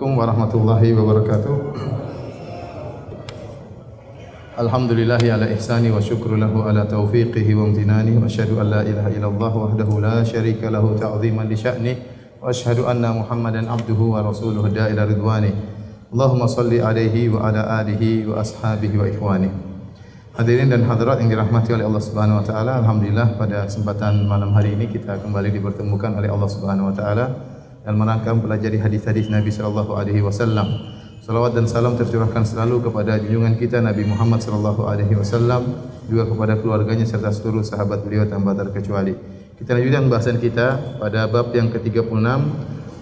Assalamualaikum warahmatullahi wabarakatuh. Alhamdulillahi ala ihsani wa syukru lahu ala taufiqihi wa amtinani wa asyhadu an la ilaha illallah wahdahu la syarika lahu ta'ziman li sya'ni wa asyhadu anna Muhammadan abduhu wa rasuluhu da'ila ridwani. Allahumma salli alaihi wa ala alihi wa ashabihi wa ikhwani. Hadirin dan hadirat yang dirahmati oleh Allah Subhanahu wa taala, alhamdulillah pada kesempatan malam hari ini kita kembali dipertemukan oleh Allah Subhanahu wa taala dan merangkam pelajari hadis-hadis Nabi sallallahu alaihi wasallam. Salawat dan salam tercurahkan selalu kepada junjungan kita Nabi Muhammad sallallahu alaihi wasallam, juga kepada keluarganya serta seluruh sahabat beliau tanpa terkecuali. Kita lanjutkan bahasan kita pada bab yang ke-36,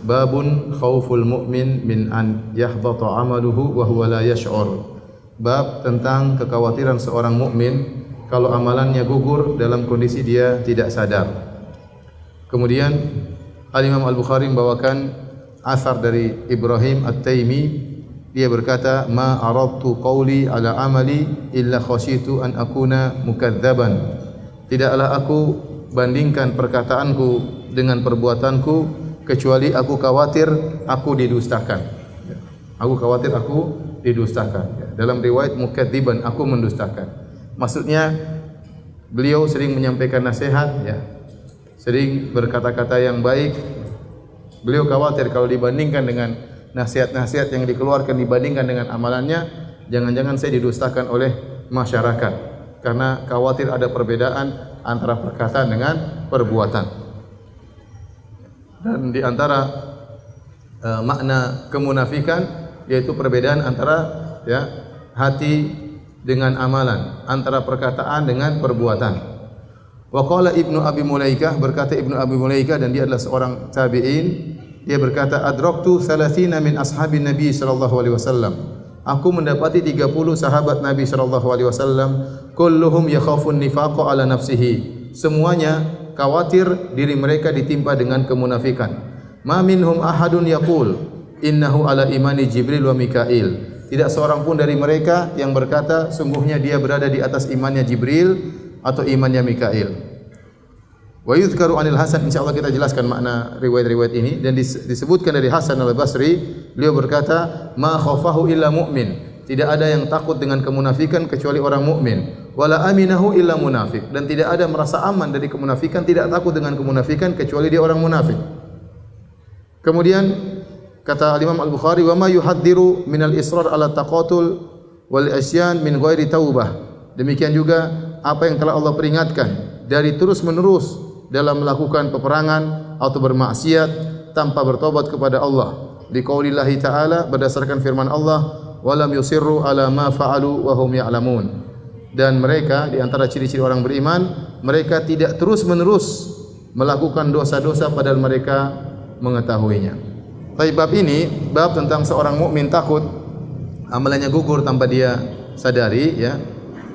babun khauful mu'min min an yahbata amaluhu wa huwa la yash'ur. Bab tentang kekhawatiran seorang mukmin kalau amalannya gugur dalam kondisi dia tidak sadar. Kemudian Al-Imam Al-Bukhari membawakan asar dari Ibrahim At-Taimi. Dia berkata, "Ma aradtu qawli ala amali illa khasyitu an akuna mukadzaban." Tidaklah aku bandingkan perkataanku dengan perbuatanku kecuali aku khawatir aku didustakan. Aku khawatir aku didustakan. Dalam riwayat mukadziban, aku mendustakan. Maksudnya beliau sering menyampaikan nasihat, sering berkata-kata yang baik. Beliau khawatir kalau dibandingkan dengan nasihat-nasihat yang dikeluarkan dibandingkan dengan amalannya, jangan-jangan saya didustakan oleh masyarakat, karena khawatir ada perbedaan antara perkataan dengan perbuatan. Dan di antara makna kemunafikan yaitu perbedaan antara hati dengan amalan, antara perkataan dengan perbuatan. Wa qala Ibnu Abi Mulaikah, berkata Ibnu Abi Mulaikah, dan dia adalah seorang tabi'in. Dia berkata, adraktu 30 min ashabin Nabi sallallahu alaihi wasallam. Aku mendapati 30 sahabat Nabi sallallahu alaihi wasallam, kulluhum yakhafun nifaqa ala nafsihi. Semuanya khawatir diri mereka ditimpa dengan kemunafikan. Ma minhum ahadun yaqul innahu ala imani Jibril wa Mikail. Tidak seorang pun dari mereka yang berkata sungguhnya dia berada di atas imannya Jibril atau imannya Mikail. Wa yuzkaru anil Hasan, insyaallah kita jelaskan makna riwayat-riwayat ini. Dan disebutkan dari Hasan al-Basri, beliau berkata, ma khafahu illa mu'min. Tidak ada yang takut dengan kemunafikan kecuali orang mukmin. Wala aminahu illa munafik. Dan tidak ada merasa aman dari kemunafikan, tidak takut dengan kemunafikan kecuali dia orang munafik. Kemudian kata Imam Al-Bukhari, wa ma yuhaddiru minal israr ala taqatul wal isyan min ghairi taubah. Demikian juga apa yang telah Allah peringatkan dari terus-menerus dalam melakukan peperangan atau bermaksiat tanpa bertobat kepada Allah. Di qaulillahi ta'ala, berdasarkan firman Allah, walam yusirru ala ma fa'alu wa hum ya'lamun. Dan mereka, di antara ciri-ciri orang beriman, mereka tidak terus-menerus melakukan dosa-dosa padahal mereka mengetahuinya. Tapi bab ini, bab tentang seorang mukmin takut amalannya gugur tanpa dia sadari,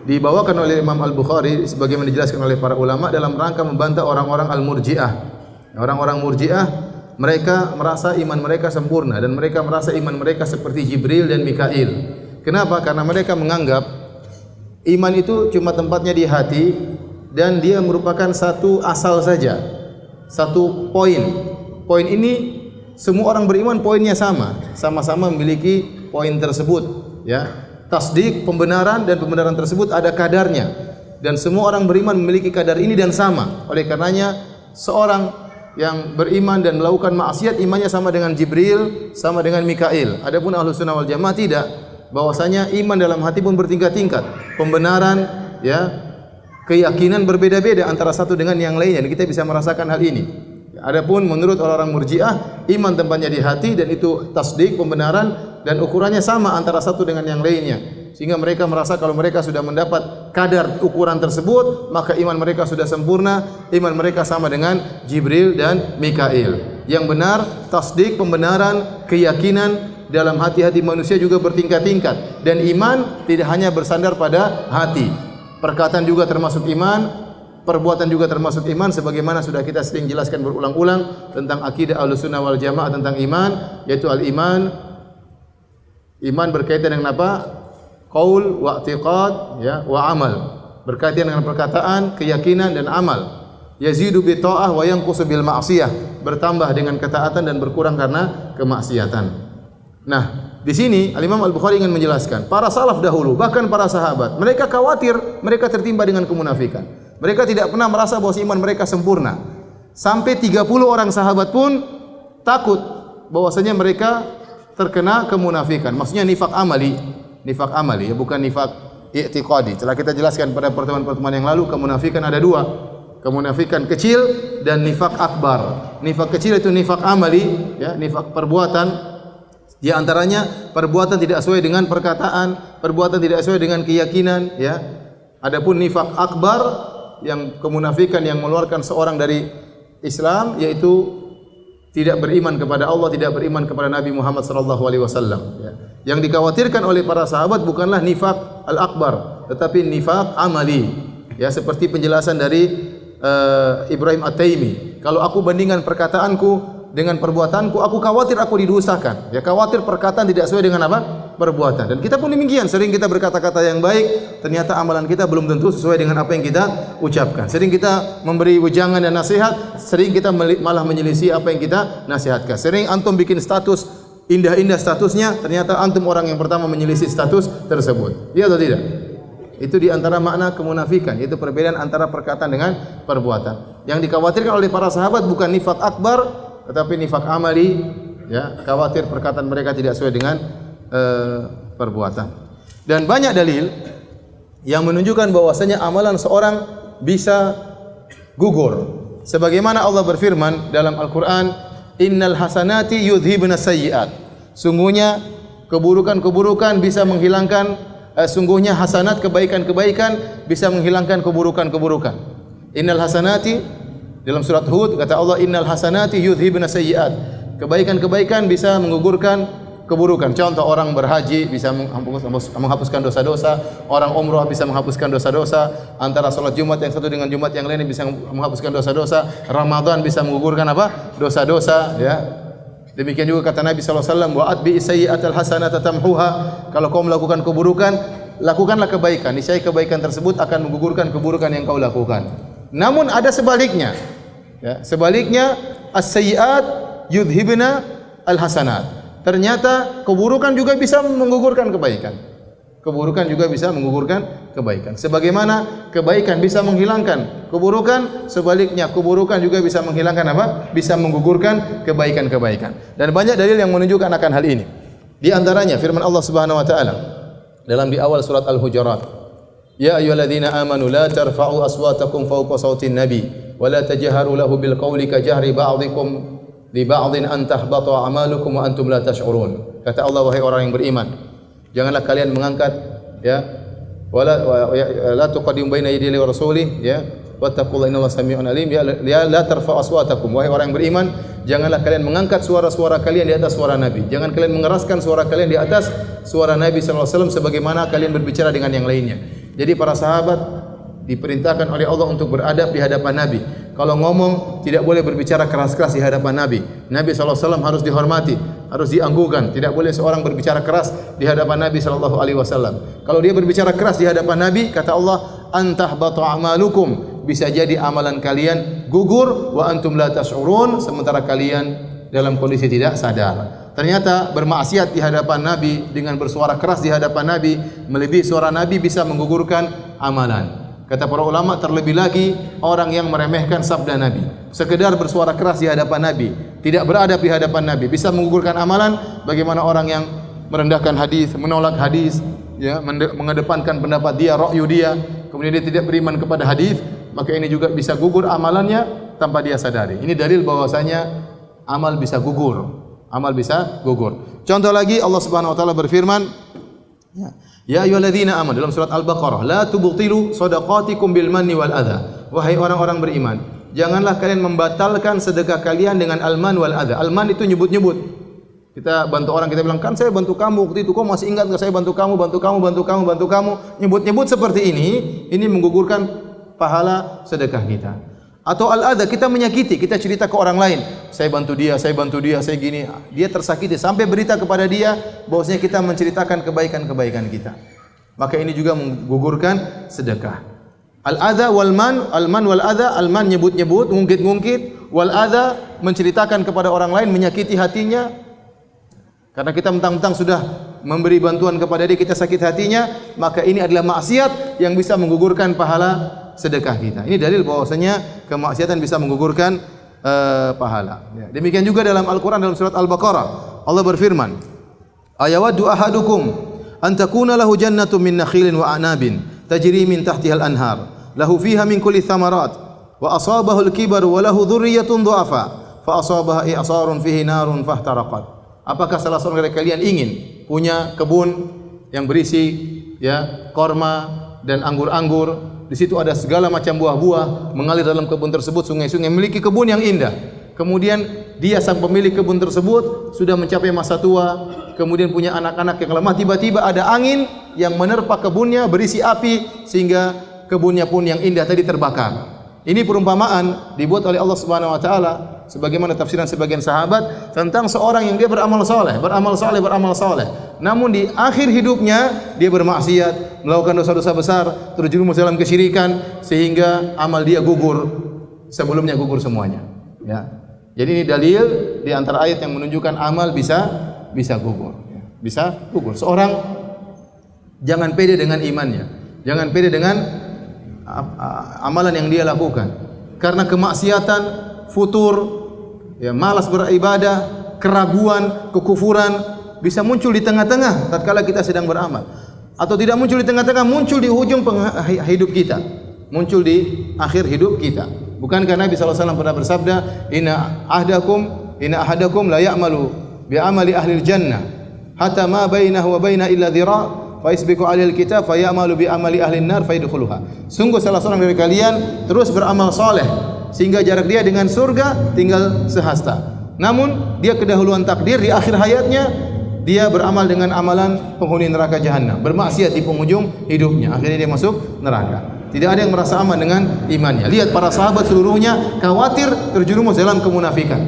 dibawakan oleh Imam Al-Bukhari sebagaimana dijelaskan oleh para ulama dalam rangka membantah orang-orang Al-Murji'ah. Orang-orang Murji'ah, mereka merasa iman mereka sempurna dan mereka merasa iman mereka seperti Jibril dan Mikail. Kenapa? Karena mereka menganggap iman itu cuma tempatnya di hati dan dia merupakan satu asal saja, satu poin. Poin ini semua orang beriman poinnya sama-sama memiliki poin tersebut, Tasdik, pembenaran, dan pembenaran tersebut ada kadarnya. Dan semua orang beriman memiliki kadar ini dan sama. Oleh karenanya, seorang yang beriman dan melakukan maksiat, imannya sama dengan Jibril, sama dengan Mikail. Adapun Ahlus Sunnah wal Jamaah tidak. Bahwasanya iman dalam hati pun bertingkat-tingkat. Pembenaran, keyakinan berbeda-beda antara satu dengan yang lainnya. Dan kita bisa merasakan hal ini. Adapun menurut orang-orang Murji'ah, iman tempatnya di hati dan itu tasdik, pembenaran, dan ukurannya sama antara satu dengan yang lainnya. Sehingga mereka merasa kalau mereka sudah mendapat kadar ukuran tersebut, maka iman mereka sudah sempurna, iman mereka sama dengan Jibril dan Mikail. Yang benar, tasdik, pembenaran, keyakinan dalam hati-hati manusia juga bertingkat-tingkat. Dan iman tidak hanya bersandar pada hati. Perkataan juga termasuk iman, perbuatan juga termasuk iman, sebagaimana sudah kita sering jelaskan berulang-ulang tentang akidah Ahlussunnah wal Jamaah tentang iman, yaitu al-iman. Iman berkaitan dengan apa? Qaul wa i'tiqad, wa amal. Berkaitan dengan perkataan, keyakinan dan amal. Yazidu bi ta'ah wa yanqusu bil ma'siyah. Bertambah dengan ketaatan dan berkurang karena kemaksiatan. Nah, di sini Al-Imam Al-Bukhari ingin menjelaskan, para salaf dahulu, bahkan para sahabat, mereka khawatir mereka tertimpa dengan kemunafikan. Mereka tidak pernah merasa bahwa iman mereka sempurna. Sampai 30 orang sahabat pun takut bahwasanya mereka terkena kemunafikan. Maksudnya nifak amali ya, bukan nifak i'tiqadi. Telah kita jelaskan pada pertemuan-pertemuan yang lalu, kemunafikan ada dua. Kemunafikan kecil dan nifak akbar. Nifak kecil itu nifak amali, ya, nifak perbuatan. Di antaranya perbuatan tidak sesuai dengan perkataan, perbuatan tidak sesuai dengan keyakinan, ya. Adapun nifak akbar yang kemunafikan yang mengeluarkan seorang dari Islam, yaitu tidak beriman kepada Allah, tidak beriman kepada Nabi Muhammad sallallahu alaihi wasallam, ya. Yang dikhawatirkan oleh para sahabat bukanlah nifak al-akbar, tetapi nifak amali. Ya, seperti penjelasan dari Ibrahim At-Taimi, kalau aku bandingkan perkataanku dengan perbuatanku, aku khawatir aku didustakan. Ya, khawatir perkataan tidak sesuai dengan apa? Perbuatan. Dan kita pun demikian, sering kita berkata-kata yang baik, ternyata amalan kita belum tentu sesuai dengan apa yang kita ucapkan. Sering kita memberi wejangan dan nasihat, sering kita malah menyelisih apa yang kita nasihatkan. Sering antum bikin status indah-indah statusnya, ternyata antum orang yang pertama menyelisih status tersebut. Iya atau tidak? Itu di antara makna kemunafikan, itu perbedaan antara perkataan dengan perbuatan. Yang dikhawatirkan oleh para sahabat bukan nifak akbar, tetapi nifak amali, ya, khawatir perkataan mereka tidak sesuai dengan perbuatan. Dan banyak dalil yang menunjukkan bahwasanya amalan seorang bisa gugur. Sebagaimana Allah berfirman dalam Al-Qur'an, "Innal hasanati yudhibnas sayyi'at." Sungguhnya keburukan-keburukan bisa menghilangkan, sungguhnya hasanat, kebaikan-kebaikan bisa menghilangkan keburukan-keburukan. Innal hasanati, dalam surat Hud kata Allah, innal hasanati yudhibna sayyi'at. Kebaikan-kebaikan bisa menggugurkan keburukan. Contoh, orang berhaji bisa menghapuskan dosa-dosa, orang umrah bisa menghapuskan dosa-dosa, antara salat Jumat yang satu dengan Jumat yang lain bisa menghapuskan dosa-dosa, Ramadan bisa menggugurkan apa? Dosa-dosa, ya. Demikian juga kata Nabi sallallahu alaihi wasallam, wa atbi sayyi'atal hasanata tamhuha. Kalau kau melakukan keburukan, lakukanlah kebaikan. Niscaya kebaikan tersebut akan menggugurkan keburukan yang kau lakukan. Namun ada sebaliknya. Ya, sebaliknya as-sayyi'at yudhibna al-hasanat. Ternyata keburukan juga bisa menggugurkan kebaikan. Keburukan juga bisa menggugurkan kebaikan. Sebagaimana kebaikan bisa menghilangkan keburukan, sebaliknya keburukan juga bisa menghilangkan apa? Bisa menggugurkan kebaikan-kebaikan. Dan banyak dalil yang menunjukkan akan hal ini. Di antaranya firman Allah Subhanahu wa taala dalam di awal surat Al-Hujurat, "Ya ayyuhalladzina amanu la tarfa'u aswatakum fawqa sautin nabi wa la tajharu lahu bil qawli ka jahri ba'dikum li ba'din an tahbata a'malukum wa antum la tash'urun." Kata Allah, wahai orang yang beriman, janganlah kalian mengangkat, ya, la tuqaddimu baina yaday rasulih, ya, wattaqullaha innallaha samii'un alim. Ya, la tarfa'u aswatakum, wahai orang yang beriman, janganlah kalian mengangkat suara-suara kalian di atas suara Nabi. Jangan kalian mengeraskan suara kalian di atas suara Nabi sallallahu alaihi wasallam sebagaimana kalian berbicara dengan yang lainnya. Jadi para sahabat diperintahkan oleh Allah untuk beradab di hadapan Nabi. Kalau ngomong tidak boleh berbicara keras-keras di hadapan Nabi. Nabi SAW harus dihormati, harus dianggukan. Tidak boleh seorang berbicara keras di hadapan Nabi SAW. Kalau dia berbicara keras di hadapan Nabi, kata Allah, antahbatu a'malukum, bisa jadi amalan kalian gugur, wa antum la tash'urun, sementara kalian dalam kondisi tidak sadar. Ternyata bermaksiat di hadapan Nabi dengan bersuara keras di hadapan Nabi melebihi suara Nabi bisa menggugurkan amalan. Kata para ulama, terlebih lagi orang yang meremehkan sabda Nabi, sekedar bersuara keras di hadapan Nabi, tidak beradab di hadapan Nabi, bisa menggugurkan amalan. Bagaimana orang yang merendahkan hadis, menolak hadis, ya, mengedepankan pendapat dia, ra'yu dia, kemudian dia tidak beriman kepada hadis, maka ini juga bisa gugur amalannya tanpa dia sadari. Ini dalil bahwasanya amal bisa gugur. Amal bisa gugur. Contoh lagi, Allah Subhanahu wa taala berfirman, ya ayyuhalladzina amanu, dalam surat Al-Baqarah, la tubtilu shadaqatikum bil manni wal adha. Wahai orang-orang beriman, janganlah kalian membatalkan sedekah kalian dengan al-man wal adha. Al-man itu nyebut-nyebut. Kita bantu orang, kita bilang, kan saya bantu kamu waktu itu, kok masih ingat enggak saya bantu kamu, bantu kamu, bantu kamu, bantu kamu. Nyebut-nyebut seperti ini menggugurkan pahala sedekah kita. Atau al-adha, kita menyakiti, kita cerita ke orang lain, saya bantu dia, saya gini. Dia tersakiti sampai berita kepada dia bahwasanya kita menceritakan kebaikan-kebaikan kita. Maka ini juga menggugurkan sedekah. Al-adha wal man, al-man wal adha, al-man nyebut-nyebut, ngungkit-ngungkit, wal adha menceritakan kepada orang lain, menyakiti hatinya. Karena kita mentang-mentang sudah memberi bantuan kepada dia, kita sakit hatinya, maka ini adalah maksiat yang bisa menggugurkan pahala sedekah kita. Ini dalil bahwasanya kemaksiatan bisa menggugurkan pahala. Ya. Demikian juga dalam Al-Quran dalam surat Al-Baqarah, Allah berfirman, ayawaddu ahadukum an takuna lahu jannatun min nakhilin wa a'nabin tajri min tahtihal anhar lahu fiha min kulli thamarat wa asabahu al-kibar wa lahu dhurriyyatun dhu'afa fa asabaha i'sarun fihi narun fahtaraqat. Apakah salah seorang dari kalian ingin punya kebun yang berisi ya korma dan anggur-anggur, di situ ada segala macam buah-buah mengalir dalam kebun tersebut, sungai-sungai, memiliki kebun yang indah. Kemudian dia sang pemilik kebun tersebut sudah mencapai masa tua, kemudian punya anak-anak yang lemah, tiba-tiba ada angin yang menerpa kebunnya, berisi api sehingga kebunnya pun yang indah tadi terbakar. Ini perumpamaan dibuat oleh Allah Subhanahu wa taala sebagaimana tafsiran sebagian sahabat tentang seorang yang dia beramal saleh, namun di akhir hidupnya dia bermaksiat, melakukan dosa-dosa besar, terjerumus dalam kesyirikan sehingga amal dia gugur, sebelumnya gugur semuanya. Ya. Jadi ini dalil di antara ayat yang menunjukkan amal bisa gugur, ya. Bisa gugur. Seorang jangan pede dengan imannya, jangan pede dengan amalan yang dia lakukan, karena kemaksiatan, futur, ya, malas beribadah, keraguan, kekufuran bisa muncul di tengah-tengah tatkala kita sedang beramal, atau tidak muncul di tengah-tengah, muncul di ujung hidup kita, muncul di akhir hidup kita. Bukankah Nabi SAW pernah bersabda, inna ahadakum la ya'malu bi amali ahli jannah hatta ma bainahu wa baina illa dhira' fa yasbiqu 'alal kitab fa ya'malu bi amali ahli an-nar fa yadkhuluha. Sungguh salah seorang dari kalian terus beramal saleh sehingga jarak dia dengan surga tinggal sehasta. Namun dia kedahuluan takdir, di akhir hayatnya dia beramal dengan amalan penghuni neraka jahanam, bermaksiat di penghujung hidupnya, akhirnya dia masuk neraka. Tidak ada yang merasa aman dengan imannya. Lihat para sahabat seluruhnya khawatir terjerumus dalam kemunafikan.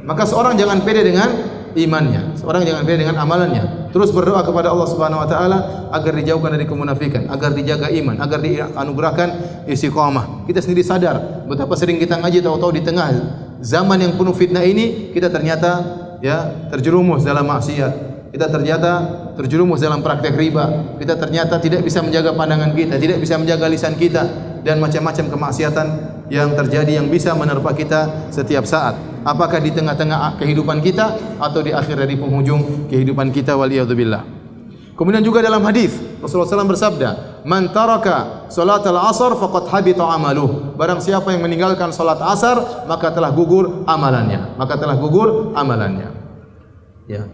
Maka seorang jangan pede dengan imannya, seorang jangan pede dengan amalannya. Terus berdoa kepada Allah Subhanahu wa taala agar dijauhkan dari kemunafikan, agar dijaga iman, agar dianugerahkan istiqamah. Kita sendiri sadar betapa sering kita ngaji, tahu-tahu di tengah zaman yang penuh fitnah ini kita ternyata ya terjerumus dalam maksiat. Kita ternyata terjerumus dalam praktek riba. Kita ternyata tidak bisa menjaga pandangan kita, tidak bisa menjaga lisan kita, dan macam-macam kemaksiatan yang terjadi yang bisa menerpa kita setiap saat. Apakah di tengah-tengah kehidupan kita atau di akhir dari penghujung kehidupan kita, waliyadzubillah. Kemudian juga dalam hadis Rasulullah SAW bersabda, "Man taraka salatal asar faqad habita amaluh." Barang siapa yang meninggalkan salat asar, maka telah gugur amalannya. Ya.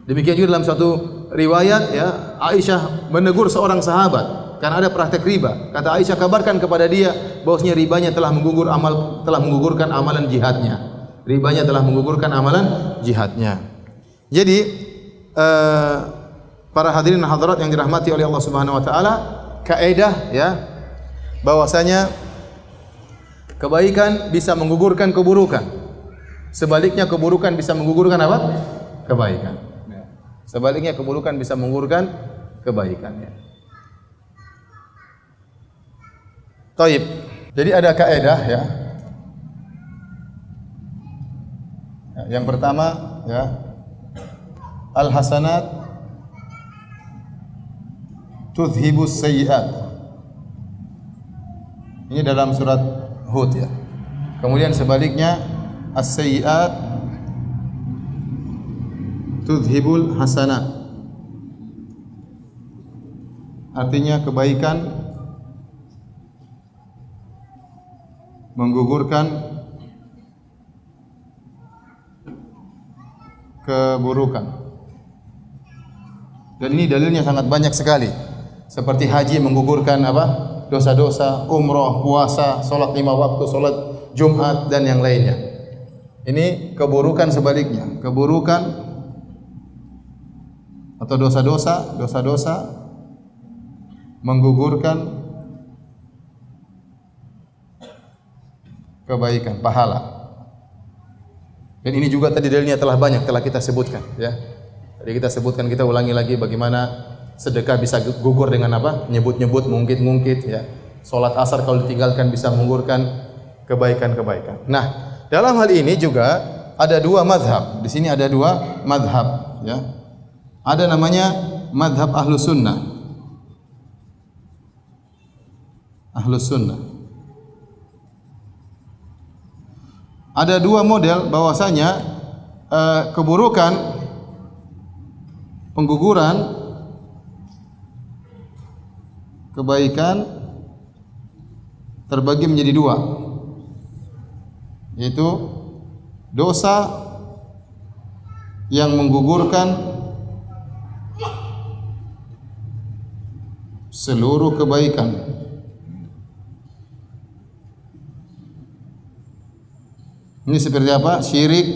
Demikian juga dalam satu riwayat, ya, Aisyah menegur seorang sahabat karena ada praktek riba. Kata Aisyah, kabarkan kepada dia bahwasanya ribanya telah menggugurkan amalan jihadnya. Ribanya telah menggugurkan amalan jihadnya. Jadi para hadirin dan hadirat yang dirahmati oleh Allah Subhanahu wa taala, kaidah ya bahwasanya kebaikan bisa menggugurkan keburukan. Sebaliknya keburukan bisa menggugurkan apa? Kebaikan. Sebaliknya keburukan bisa menggugurkan kebaikan, ya. Taib. Jadi ada kaidah, ya. Yang pertama, ya, al-hasanat tudhibus sayyi'at. Ini dalam surat Hud, ya. Kemudian sebaliknya, as-sayyi'at tudhibul hasanat. Artinya kebaikan menggugurkan keburukan. Dan ini dalilnya sangat banyak sekali. Seperti haji menggugurkan apa? Dosa-dosa, umroh, puasa, salat 5 waktu, salat Jumat dan yang lainnya. Ini keburukan sebaliknya. Keburukan atau dosa-dosa menggugurkan kebaikan, pahala. Dan ini juga tadi dalilnya telah banyak, telah kita sebutkan, ya. Tadi kita sebutkan, kita ulangi lagi bagaimana sedekah bisa gugur dengan apa? Nyebut-nyebut, mungkit-mungkit, ya. Salat asar kalau ditinggalkan bisa menggugurkan kebaikan-kebaikan. Nah, dalam hal ini juga ada dua mazhab. Di sini ada dua mazhab, ya. Ada namanya mazhab Ahlus Sunnah. Ahlus Sunnah. Ada dua model bahwasanya keburukan, pengguguran, kebaikan terbagi menjadi dua, yaitu dosa yang menggugurkan seluruh kebaikan. Ini seperti apa? Syirik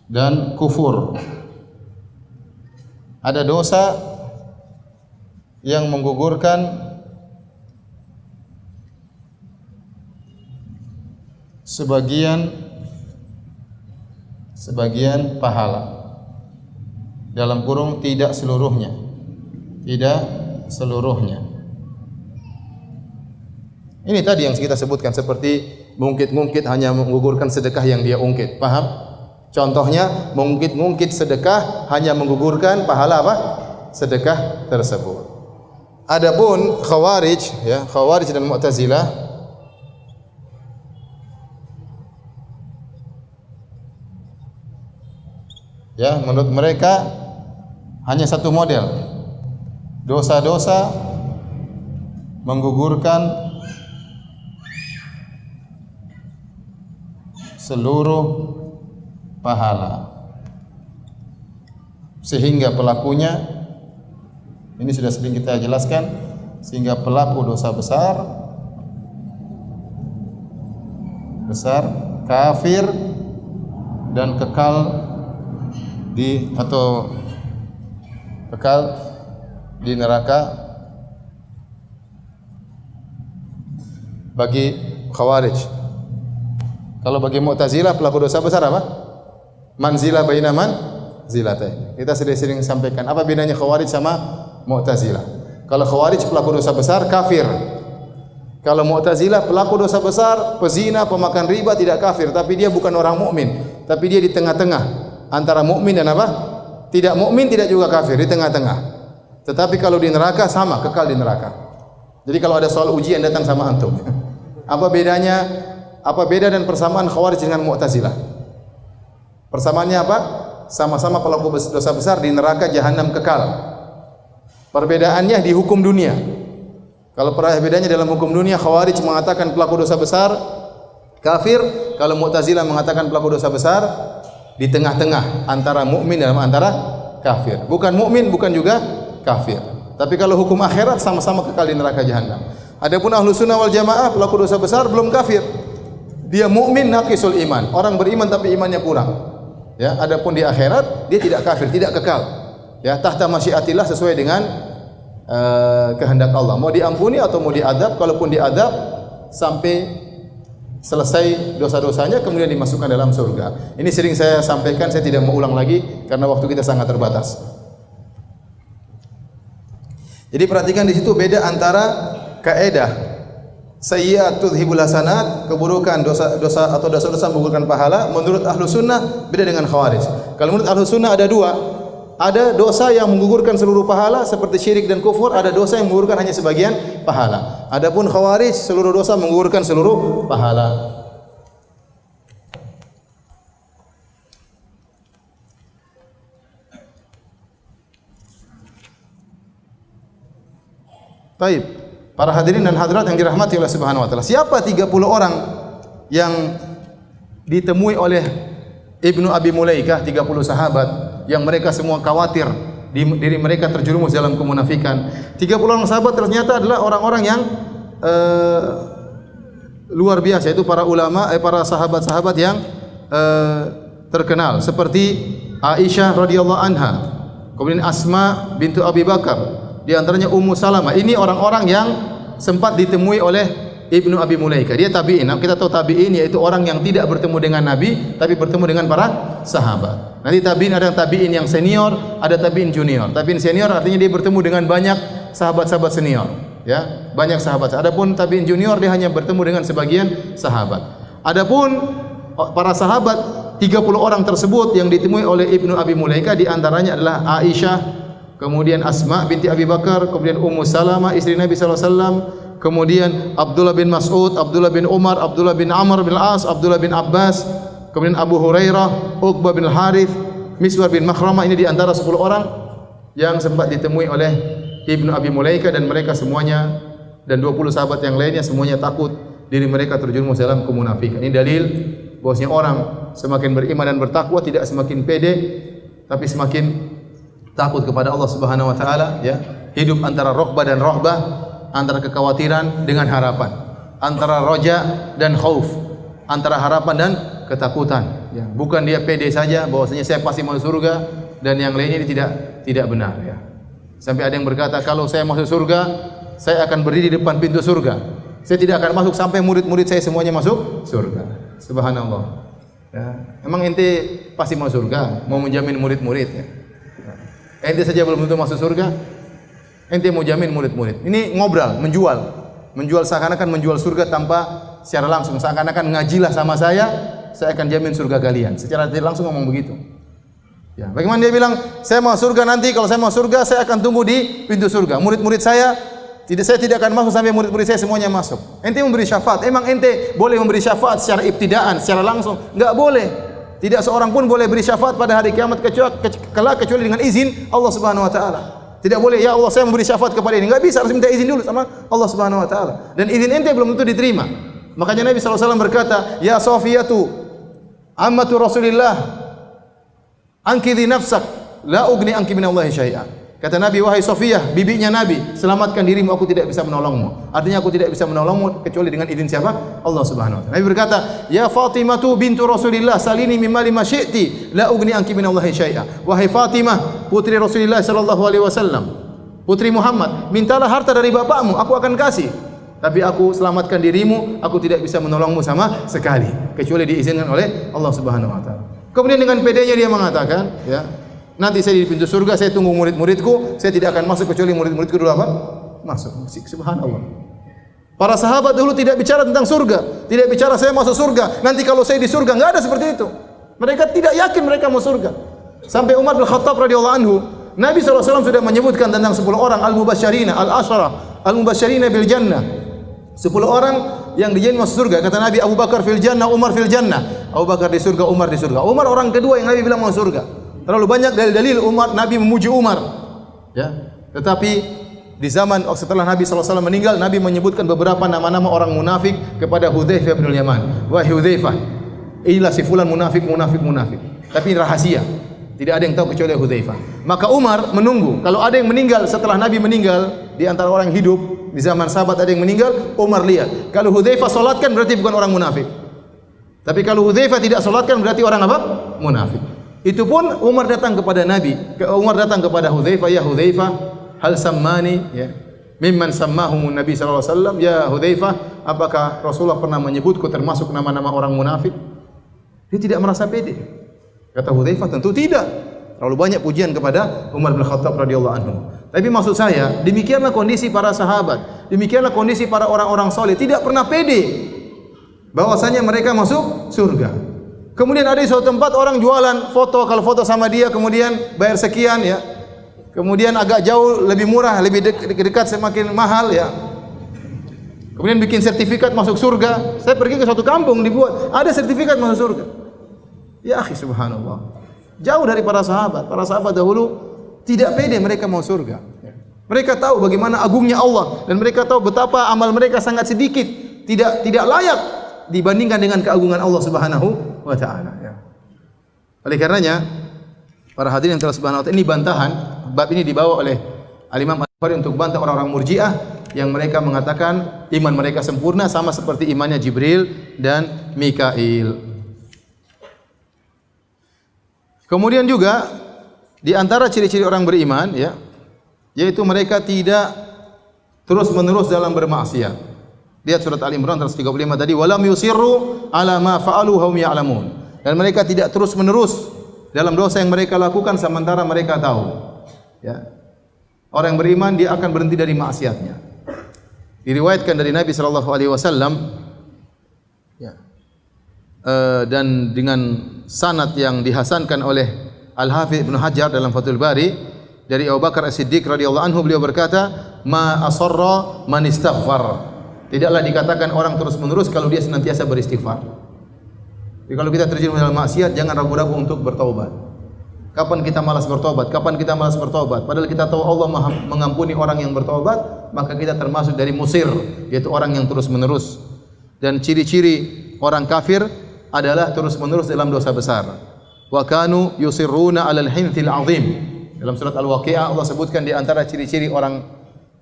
dan kufur. Ada dosa yang menggugurkan sebagian pahala. Dalam kurung tidak seluruhnya. Tidak seluruhnya. Ini tadi yang kita sebutkan, seperti mungkit-mungkit hanya menggugurkan sedekah yang dia ungkit. Paham? Contohnya, mungkit-mungkit sedekah hanya menggugurkan pahala apa? Sedekah tersebut. Adapun Khawarij, ya, Khawarij dan Mu'tazilah, ya, menurut mereka hanya satu model. Dosa-dosa menggugurkan seluruh pahala, sehingga pelakunya, ini sudah sering kita jelaskan, sehingga pelaku dosa besar kafir dan kekal di neraka. Bagi Khawarij. Kalau bagi Mu'tazilah, pelaku dosa besar apa? Manzilah baina manzilatain. Kita sering sampaikan apa bedanya Khawarij sama Mu'tazilah. Kalau Khawarij pelaku dosa besar kafir. Kalau Mu'tazilah pelaku dosa besar, pezina, pemakan riba tidak kafir, tapi dia bukan orang mukmin, tapi dia di tengah-tengah antara mukmin dan apa? Tidak mukmin, tidak juga kafir, di tengah-tengah. Tetapi kalau di neraka sama, kekal di neraka. Jadi kalau ada soal ujian datang sama antum. Apa bedanya? Apa beda dan persamaan Khawarij dengan Mu'tazilah? Persamaannya apa? Sama-sama pelaku dosa besar di neraka jahanam kekal. Perbedaannya di hukum dunia. Kalau perbedaannya dalam hukum dunia, Khawarij mengatakan pelaku dosa besar kafir, kalau Mu'tazilah mengatakan pelaku dosa besar di tengah-tengah antara mukmin dan antara kafir. Bukan mukmin, bukan juga kafir. Tapi kalau hukum akhirat sama-sama kekal di neraka jahanam. Adapun Ahlus Sunnah wal Jamaah pelaku dosa besar belum kafir. Dia mukmin naqisul iman, orang beriman tapi imannya kurang. Ya, adapun di akhirat dia tidak kafir, tidak kekal. Ya, tahta masyiatillah, sesuai dengan kehendak Allah. Mau diampuni atau mau diadab, kalaupun diadab sampai selesai dosa-dosanya kemudian dimasukkan dalam surga. Ini sering saya sampaikan, saya tidak mau ulang lagi karena waktu kita sangat terbatas. Jadi perhatikan di situ beda antara kaidah sayyi'at tudhibul hasanat, keburukan dosa-dosa atau dosa-dosa menggugurkan pahala, menurut Ahlus Sunnah beda dengan Khawarij. Kalau menurut Ahlus Sunnah ada dua. Ada dosa yang menggugurkan seluruh pahala seperti syirik dan kufur, ada dosa yang menggugurkan hanya sebagian pahala. Adapun Khawarij seluruh dosa menggugurkan seluruh pahala. Baik, para hadirin dan hadirat yang dirahmati oleh Subhanahu wa taala. Siapa 30 orang yang ditemui oleh Ibnu Abi Mulaikah, 30 sahabat yang mereka semua khawatir diri mereka terjerumus dalam kemunafikan. 30 orang sahabat ternyata adalah orang-orang yang luar biasa, yaitu para ulama, para sahabat-sahabat yang terkenal seperti Aisyah radhiyallahu anha, kemudian Asma bintu Abi Bakar, di antaranya Ummu Salamah. Ini orang-orang yang sempat ditemui oleh Ibnu Abi Mulaikah. Dia tabi'in. Kita tahu tabi'in yaitu orang yang tidak bertemu dengan Nabi tapi bertemu dengan para sahabat. Nanti tabi'in ada tabi'in yang senior, ada tabi'in junior. Tabi'in senior artinya dia bertemu dengan banyak sahabat-sahabat senior, ya, banyak sahabat. Adapun tabi'in junior dia hanya bertemu dengan sebagian sahabat. Adapun para sahabat 30 orang tersebut yang ditemui oleh Ibnu Abi Mulaika di antaranya adalah Aisyah, kemudian Asma binti Abi Bakar, kemudian Ummu Salamah istri Nabi sallallahu alaihi wasallam, kemudian Abdullah bin Mas'ud, Abdullah bin Umar, Abdullah bin Amr bin As, Abdullah bin Abbas, kemudian Abu Hurairah, Uqbah bin Harith, Miswar bin Makhramah. Ini di antara 10 orang yang sempat ditemui oleh Ibnu Abi Mulaika, dan mereka semuanya dan 20 sahabat yang lainnya semuanya takut diri mereka terjerumus dalam kemunafikan. Ini dalil bahwasanya orang semakin beriman dan bertakwa tidak semakin pede, tapi semakin takut kepada Allah Subhanahu wa taala, ya. Hidup antara raqbah dan rahbah, antara kekhawatiran dengan harapan, antara roja dan khauf, antara harapan dan ketakutan, ya. Bukan dia pede saja bahwasanya saya pasti masuk surga dan yang lainnya ini tidak benar, ya. Sampai ada yang berkata, kalau saya masuk surga, saya akan berdiri di depan pintu surga. Saya tidak akan masuk sampai murid-murid saya semuanya masuk surga. Subhanallah. Ya. Emang ente pasti masuk surga? Mau menjamin murid-murid, ya? Ente saja belum tentu masuk surga, ente mau jamin murid-murid. Ini ngobrol, menjual seakan-akan menjual surga tanpa secara langsung. Seakan-akan ngajilah sama saya akan jamin surga kalian. Secara tidak langsung ngomong begitu. Ya, bagaimana dia bilang, saya mau surga nanti, kalau saya mau surga saya akan tunggu di pintu surga. Murid-murid saya tidak akan masuk sampai murid-murid saya semuanya masuk. Ente memberi syafaat. Emang ente boleh memberi syafaat secara ibtidaan, secara langsung? Enggak boleh. Tidak seorang pun boleh beri syafaat pada hari kiamat kecuali dengan izin Allah Subhanahu wa taala. Tidak boleh, ya Allah saya memberi syafaat kepada ini. Enggak bisa, harus minta izin dulu sama Allah Subhanahu wa taala. Dan izin ente belum tentu diterima. Makanya Nabi sallallahu alaihi wasallam berkata, "Ya Safiyatu, ammatu Rasulillah, ankidhi nafsak, la ugni anki minallahi syai'a." Kata Nabi, wahai Safiyah, bibinya Nabi, selamatkan dirimu, aku tidak bisa menolongmu. Artinya aku tidak bisa menolongmu kecuali dengan izin siapa? Allah Subhanahu wa taala. Nabi berkata, "Ya Fatimatu bintu Rasulillah, salini mimma lima syi'ti, la ugni anki minallahi syai'a." Wahai Fatimah, putri Rasulullah sallallahu alaihi wasallam, putri Muhammad, mintalah harta dari bapakmu, aku akan kasih. Tapi aku selamatkan dirimu, aku tidak bisa menolongmu sama sekali kecuali diizinkan oleh Allah Subhanahu wa taala. Kemudian dengan pedenya dia mengatakan, ya, nanti saya di pintu surga, saya tunggu murid-muridku, saya tidak akan masuk kecuali murid-muridku dulu apa? Masuk. Subhanallah. Para sahabat dulu tidak bicara tentang surga, tidak bicara saya masuk surga, nanti kalau saya di surga, enggak ada seperti itu. Mereka tidak yakin mereka mau surga. Sampai Umar bin Khattab radhiyallahu anhu, Nabi SAW sudah menyebutkan tentang 10 orang al-mubasysyirina, al-asyara, al-mubasysyirina bil jannah. 10 orang yang dijamin masuk surga. Kata Nabi, Abu Bakar fil jannah, Umar fil jannah. Abu Bakar di surga, Umar di surga. Umar orang kedua yang Nabi bilang masuk surga. Terlalu banyak dalil-dalil Umar, Nabi memuji Umar. Ya. Tetapi di zaman setelah Nabi SAW meninggal, Nabi menyebutkan beberapa nama-nama orang munafik kepada Hudzaifah bin Yaman. Wahai Hudzaifah, inilah si fulan munafik. Tapi ini rahasia. Tidak ada yang tahu kecuali Hudzaifah. Maka Umar menunggu. Kalau ada yang meninggal setelah Nabi meninggal, di antara orang yang hidup di zaman sahabat ada yang meninggal, Umar lihat. Kalau Hudzaifah salatkan berarti bukan orang munafik. Tapi kalau Hudzaifah tidak salatkan berarti orang apa? Munafik. Itu pun Umar datang kepada Nabi. Umar datang kepada Hudzaifah, ya Hudzaifah, hal sammani, ya. Mimman sammahumun Nabi sallallahu alaihi wasallam, ya Hudzaifah, apakah Rasulullah pernah menyebutku termasuk nama-nama orang munafik? Dia tidak merasa pede. Kata Hudzaifah, tentu tidak. Terlalu banyak pujian kepada Umar bin Khattab radhiyallahu anhu. Tapi maksud saya, demikianlah kondisi para sahabat, demikianlah kondisi para orang-orang saleh, tidak pernah pede bahwasanya mereka masuk surga. Kemudian ada di suatu tempat orang jualan foto, kalau foto sama dia kemudian bayar sekian, ya. Kemudian agak jauh lebih murah, lebih dekat semakin mahal, ya. Kemudian bikin sertifikat masuk surga. Saya pergi ke suatu kampung dibuat ada sertifikat masuk surga. Ya akhi, subhanallah. Jauh dari para sahabat. Para sahabat dahulu tidak pede mereka mau surga. Mereka tahu bagaimana agungnya Allah dan mereka tahu betapa amal mereka sangat sedikit, tidak layak dibandingkan dengan keagungan Allah Subhanahu wa taala, ya. Oleh karenanya, para hadirin yang telah subhanahu wa taala, ini bantahan, bab ini dibawa oleh Al-Imam Al-Bukhari untuk bantah orang-orang Murji'ah yang mereka mengatakan iman mereka sempurna sama seperti imannya Jibril dan Mikail. Kemudian juga di antara ciri-ciri orang beriman, ya, yaitu mereka tidak terus-menerus dalam bermaksiat. Lihat surat Al-Imran 135 tadi, walam yusirru ala ma fa'alu hum ya'lamun. Dan mereka tidak terus-menerus dalam dosa yang mereka lakukan sementara mereka tahu. Ya. Orang yang beriman dia akan berhenti dari maksiatnya. Diriwayatkan dari Nabi sallallahu alaihi wasallam, ya, dan dengan sanad yang dihasankan oleh Al-Hafidz Ibnu Hajar dalam Fathul Bari dari Abu Bakar As-Siddiq radhiyallahu anhu, beliau berkata, "Ma asarra man istaghfar." Tidaklah dikatakan orang terus-menerus kalau dia senantiasa beristighfar. Jadi kalau kita terjerumus dalam maksiat, jangan ragu-ragu untuk bertaubat. Kapan kita malas bertobat? Kapan kita malas bertobat? Padahal kita tahu Allah Maha mengampuni orang yang bertobat, maka kita termasuk dari musir, yaitu orang yang terus-menerus. Dan ciri-ciri orang kafir adalah terus-menerus dalam dosa besar. Wa kanu yusirruna 'alal hinthil 'azim. Dalam surat Al-Waqiah Allah sebutkan di antara ciri-ciri orang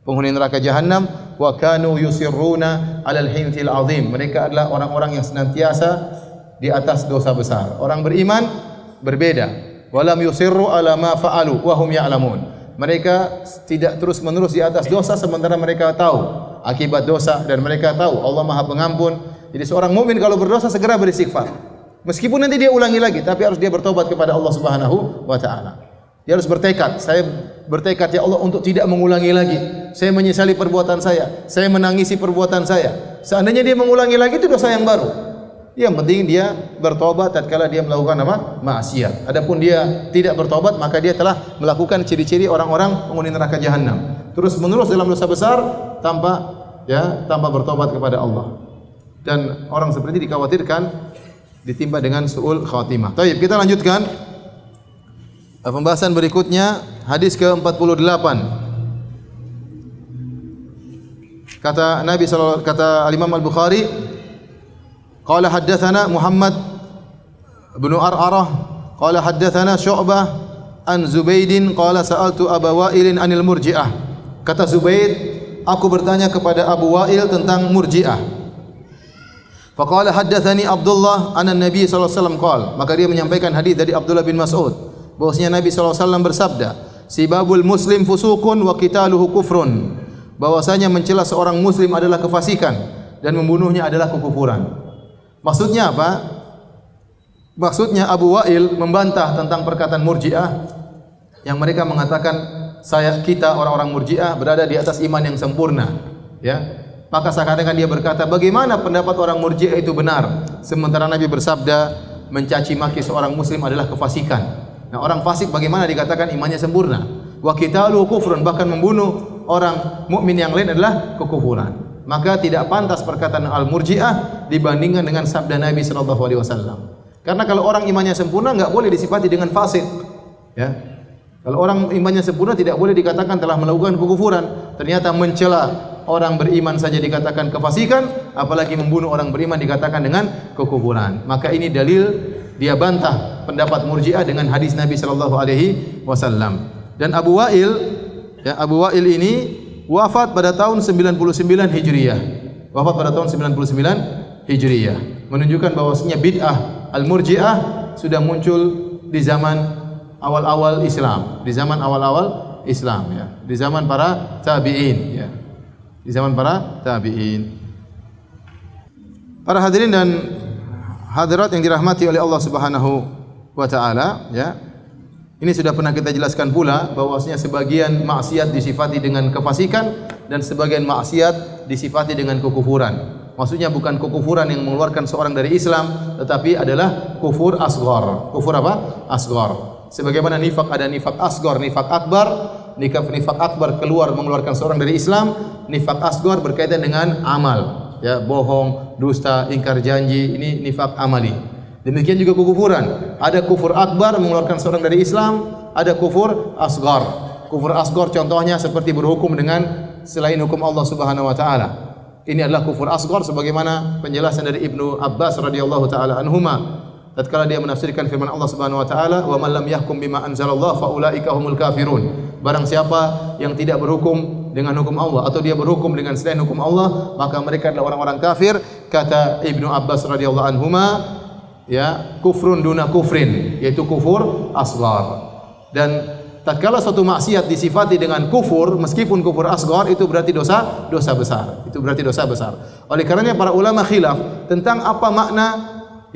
penghuni neraka jahanam, wa kanu yusirruna 'alal hinthil 'azim. Mereka adalah orang-orang yang senantiasa di atas dosa besar. Orang beriman berbeda. Walam yusirru 'ala ma fa'alu wa hum ya'lamun. Mereka tidak terus-menerus di atas dosa sementara mereka tahu akibat dosa dan mereka tahu Allah Maha Pengampun. Jadi seorang mukmin kalau berdosa segera beristighfar. Meskipun nanti dia ulangi lagi, tapi harus dia bertobat kepada Allah Subhanahu wa taala. Dia harus bertekad, saya bertekad ya Allah untuk tidak mengulangi lagi. Saya menyesali perbuatan saya menangisi perbuatan saya. Seandainya dia mengulangi lagi itu dosa yang baru. Yang penting dia bertobat tatkala dia melakukan apa? Maksiat. Adapun dia tidak bertobat, maka dia telah melakukan ciri-ciri orang-orang penghuni neraka jahanam. Terus-menerus dalam dosa besar tanpa bertobat kepada Allah. Dan orang seperti ini dikhawatirkan ditimpa dengan su'ul khatimah. Baik, kita lanjutkan pembahasan berikutnya, hadis ke-48. Kata Nabi sallallahu kata Al-Imam Al-Bukhari, qala haddatsana Muhammad bin Ar'arah qala haddatsana Syu'bah an Zubaidin qala sa'altu Aba Wa'ilin 'anil Murji'ah. Kata Zubaid, aku bertanya kepada Abu Wa'il tentang Murji'ah. Faqala haddatsani Abdullah anna Nabi sallallahu alaihi wasallam qala, maka dia menyampaikan hadis dari Abdullah bin Mas'ud bahwasanya Nabi sallallahu alaihi wasallam bersabda, sibabul muslim fusuqun wa qitaluhu kufrun. Bahwasanya mencela seorang muslim adalah kefasikan dan membunuhnya adalah kekufuran. Maksudnya apa? Maksudnya Abu Wa'il membantah tentang perkataan Murji'ah yang mereka mengatakan kita orang-orang Murji'ah berada di atas iman yang sempurna, ya. Maka seakan-akan dia berkata, bagaimana pendapat orang Murji'ah itu benar sementara Nabi bersabda mencaci maki seorang muslim adalah kefasikan. Nah, orang fasik bagaimana dikatakan imannya sempurna? Wa qitalu kufrun, bahkan membunuh orang mukmin yang lain adalah kekufuran. Maka tidak pantas perkataan Al-Murji'ah dibandingkan dengan sabda Nabi sallallahu alaihi wasallam. Karena kalau orang imannya sempurna enggak boleh disifati dengan fasik, ya. Kalau orang imannya sempurna tidak boleh dikatakan telah melakukan kekufuran. Ternyata mencela orang beriman saja dikatakan kefasikan, apalagi membunuh orang beriman dikatakan dengan kekufuran. Maka ini dalil dia bantah pendapat Murji'ah dengan hadis Nabi sallallahu alaihi wasallam. Dan Abu Wa'il ini wafat pada tahun 99 Hijriyah. Wafat pada tahun 99 Hijriyah. Menunjukkan bahwasanya bid'ah Al-Murji'ah sudah muncul di zaman awal-awal Islam, di zaman awal-awal Islam, ya. Di zaman para tabi'in, ya. Di zaman para tabi'in. Para hadirin dan hadirat yang dirahmati oleh Allah Subhanahu wa taala, ya. Ini sudah pernah kita jelaskan pula bahwasanya sebagian maksiat disifati dengan kefasikan dan sebagian maksiat disifati dengan kekufuran. Maksudnya bukan kekufuran yang mengeluarkan seorang dari Islam, tetapi adalah kufur asghar. Kufur apa? Asghar. Sebagaimana nifak ada nifak asghar, nifak akbar. Nifak akbar mengeluarkan seorang dari Islam, nifak asghar berkaitan dengan amal, ya, bohong, dusta, ingkar janji, ini nifak amali. Demikian juga kekufuran. Ada kufur akbar mengeluarkan seorang dari Islam, ada kufur asghar. Kufur asghar contohnya seperti berhukum dengan selain hukum Allah Subhanahu wa taala. Ini adalah kufur asghar sebagaimana penjelasan dari Ibnu Abbas radhiyallahu taala anhuma tatkala dia menafsirkan firman Allah Subhanahu wa taala, "Wa man lam yahkum bima anzalallah fa ulaika humul kafirun." Barang siapa yang tidak berhukum dengan hukum Allah atau dia berhukum dengan selain hukum Allah, maka mereka adalah orang-orang kafir. Kata Ibnu Abbas radhiyallahu anhuma, ya, kufrun duna kufrin, yaitu kufur asghar. Dan tatkala suatu maksiat disifati dengan kufur, meskipun kufur asghar, itu berarti dosa besar. Itu berarti dosa besar. Oleh karenanya para ulama khilaf tentang apa makna,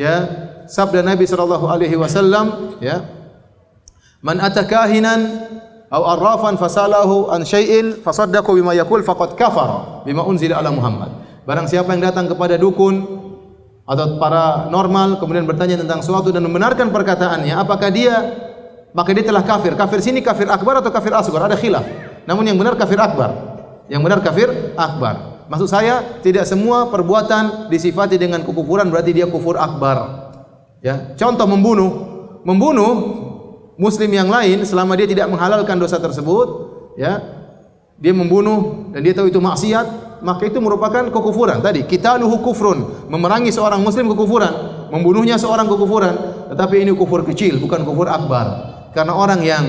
ya, sabda Nabi sallallahu alaihi wasallam, ya, man atakahinan aw arrafan fasalahu an syai'in fasaddaqu bima yaqul faqad kafara bima unzila ala Muhammad. Barang siapa yang datang kepada dukun, atau paranormal kemudian bertanya tentang suatu dan membenarkan perkataannya, apakah maka dia telah kafir. Kafir sini kafir akbar atau kafir asghar? Ada khilaf. Namun yang benar kafir akbar. Yang benar kafir akbar. Maksud saya tidak semua perbuatan disifati dengan kekufuran berarti dia kufur akbar. Ya, contoh membunuh muslim yang lain selama dia tidak menghalalkan dosa tersebut, ya. Dia membunuh dan dia tahu itu maksiat, maka itu merupakan kekufuran. Tadi qitaluhu kufrun, memerangi seorang muslim kekufuran, membunuhnya seorang kekufuran, tetapi ini kufur kecil, bukan kufur akbar. Karena orang yang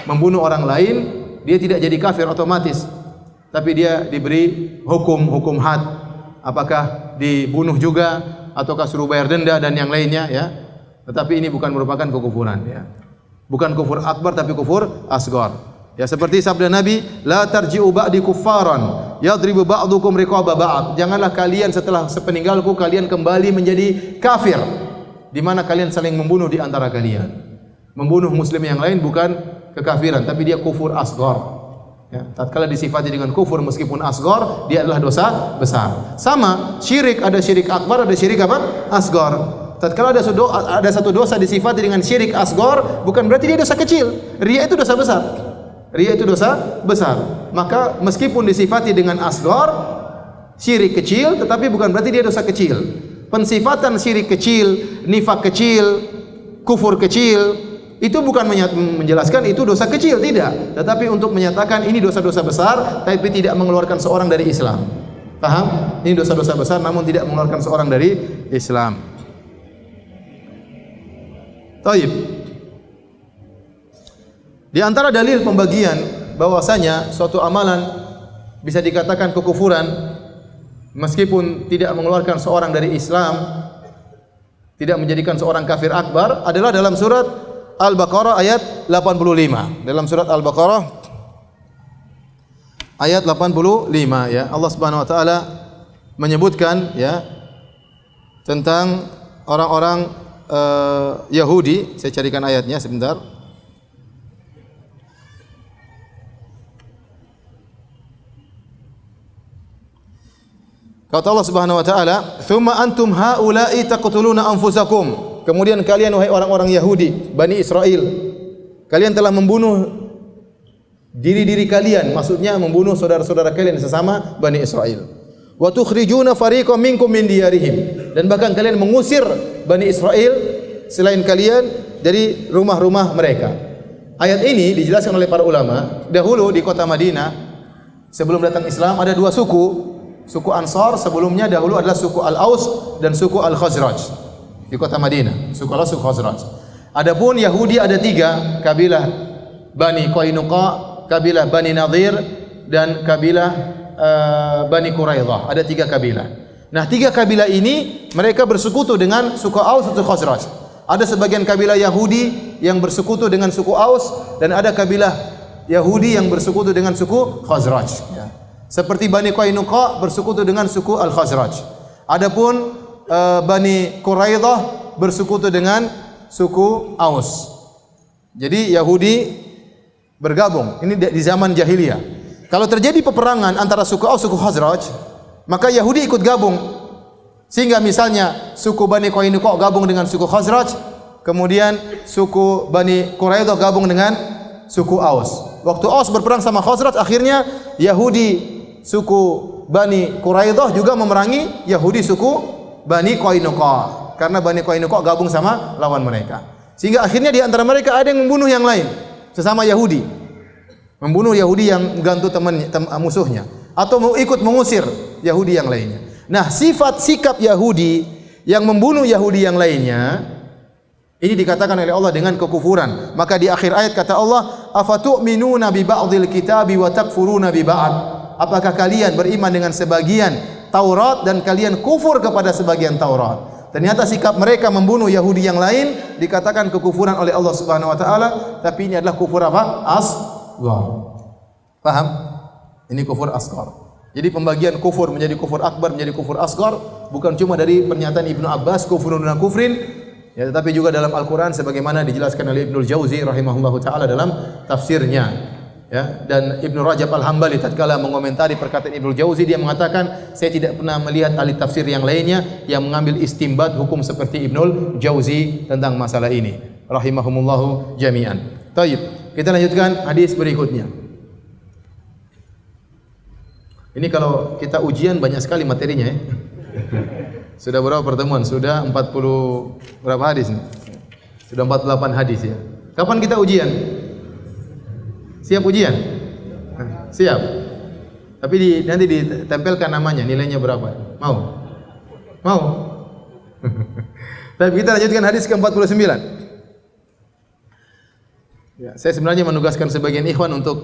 membunuh orang lain, dia tidak jadi kafir otomatis, tapi dia diberi hukum had. Apakah dibunuh juga ataukah suruh bayar denda dan yang lainnya, ya. Tetapi ini bukan merupakan kekufuran, ya. Bukan kufur akbar tapi kufur asghar. Ya, seperti sabda Nabi, la tarji'u ba'di kuffaran yadribu ba'dukum riqaba ba'd. Janganlah kalian setelah sepeninggalku kalian kembali menjadi kafir, di mana kalian saling membunuh di antara kalian. Membunuh muslim yang lain bukan kekafiran, tapi dia kufur asghar. Ya, tatkala disifati dengan kufur meskipun asghar, dia adalah dosa besar. Sama syirik, ada syirik akbar, ada syirik apa? Asghar. Tatkala ada satu dosa disifati dengan syirik asghar, bukan berarti dia dosa kecil. Riya itu dosa besar. Riya itu dosa besar. Maka meskipun disifati dengan asghar, syirik kecil, tetapi bukan berarti dia dosa kecil. Pensifatan syirik kecil, nifak kecil, kufur kecil, itu bukan menjelaskan itu dosa kecil, tidak. Tetapi untuk menyatakan ini dosa-dosa besar, tapi tidak mengeluarkan seorang dari Islam. Paham? Ini dosa-dosa besar namun tidak mengeluarkan seorang dari Islam. Taib. Di antara dalil pembagian bahwasanya suatu amalan bisa dikatakan kekufuran meskipun tidak mengeluarkan seorang dari Islam, tidak menjadikan seorang kafir akbar adalah dalam surat Al-Baqarah ayat 85. Dalam surat Al-Baqarah ayat 85, ya, Allah Subhanahu wa taala menyebutkan, ya, tentang orang-orang Yahudi. Saya carikan ayatnya sebentar. Kata Allah Subhanahu wa taala, "Tsumma antum haula'i taqtuluna anfusakum." Kemudian kalian wahai orang-orang Yahudi, Bani Israel, kalian telah membunuh diri-diri kalian, maksudnya membunuh saudara-saudara kalian sesama Bani Israel. Wa tukhrijuna fariqam minkum min diyarihim, dan bahkan kalian mengusir Bani Israel selain kalian dari rumah-rumah mereka. Ayat ini dijelaskan oleh para ulama, dahulu di kota Madinah sebelum datang Islam ada dua suku. Suku Ansar sebelumnya dahulu adalah suku Al-Aus dan suku Al-Khazraj di kota Madinah. Suku Al-Aus, suku Khazraj. Adapun Yahudi ada tiga, kabilah Bani Qainuqa, kabilah Bani Nadir, dan kabilah Bani Quraidah. Ada tiga kabilah. Nah, tiga kabilah ini mereka bersekutu dengan suku Aus atau Khazraj. Ada sebagian kabilah Yahudi yang bersekutu dengan suku Aus, dan ada kabilah Yahudi yang bersekutu dengan suku Khazraj, ya. Seperti Bani Qainuqa bersekutu dengan suku Al-Khazraj. Adapun Bani Quraidah bersekutu dengan suku Aus. Jadi Yahudi bergabung. Ini di zaman jahiliyah. Kalau terjadi peperangan antara suku Aus dan suku Khazraj, maka Yahudi ikut gabung. Sehingga misalnya suku Bani Qainuqa gabung dengan suku Khazraj, kemudian suku Bani Quraidah gabung dengan suku Aus. Waktu Aus berperang sama Khazraj, akhirnya Yahudi suku Bani Quraidah juga memerangi Yahudi suku Bani Qainuqa, karena Bani Qainuqa gabung sama lawan mereka. Sehingga akhirnya di antara mereka ada yang membunuh yang lain, sesama Yahudi. Membunuh Yahudi yang menggantu musuhnya, atau mau ikut mengusir Yahudi yang lainnya. Nah, sifat sikap Yahudi yang membunuh Yahudi yang lainnya ini dikatakan oleh Allah dengan kekufuran. Maka di akhir ayat kata Allah, "Afatu'minuna bi ba'dil kitabi wa takfuruna bi ba'd." Apakah kalian beriman dengan sebagian Taurat dan kalian kufur kepada sebagian Taurat? Ternyata sikap mereka membunuh Yahudi yang lain dikatakan kekufuran oleh Allah Subhanahu wa taala, tapi ini adalah kufur apa? Asghar. Paham? Ini kufur asghar. Jadi pembagian kufur menjadi kufur akbar, menjadi kufur asghar bukan cuma dari pernyataan Ibnu Abbas kufrun duna kufrin, ya, tetapi juga dalam Al-Qur'an sebagaimana dijelaskan oleh Ibnul Jauzi rahimahullahu taala dalam tafsirnya. Ya, dan Ibnu Rajab Al-Hambali tatkala mengomentari perkataan Ibnu Jauzi, dia mengatakan, saya tidak pernah melihat ahli tafsir yang lainnya yang mengambil istimbat hukum seperti Ibnu Jauzi tentang masalah ini. Rahimahumullahu jami'an. Baik, kita lanjutkan hadis berikutnya. Ini kalau kita ujian banyak sekali materinya ya. Sudah berapa pertemuan? Sudah 40 berapa hadis nih? Sudah 48 hadis ya. Kapan kita ujian? Siap ujian? Siap. Tapi nanti ditempelkan namanya, nilainya berapa? Mau? Mau? Tapi kita lanjutkan hadis ke-49. Ya, saya sebenarnya menugaskan sebagian ikhwan untuk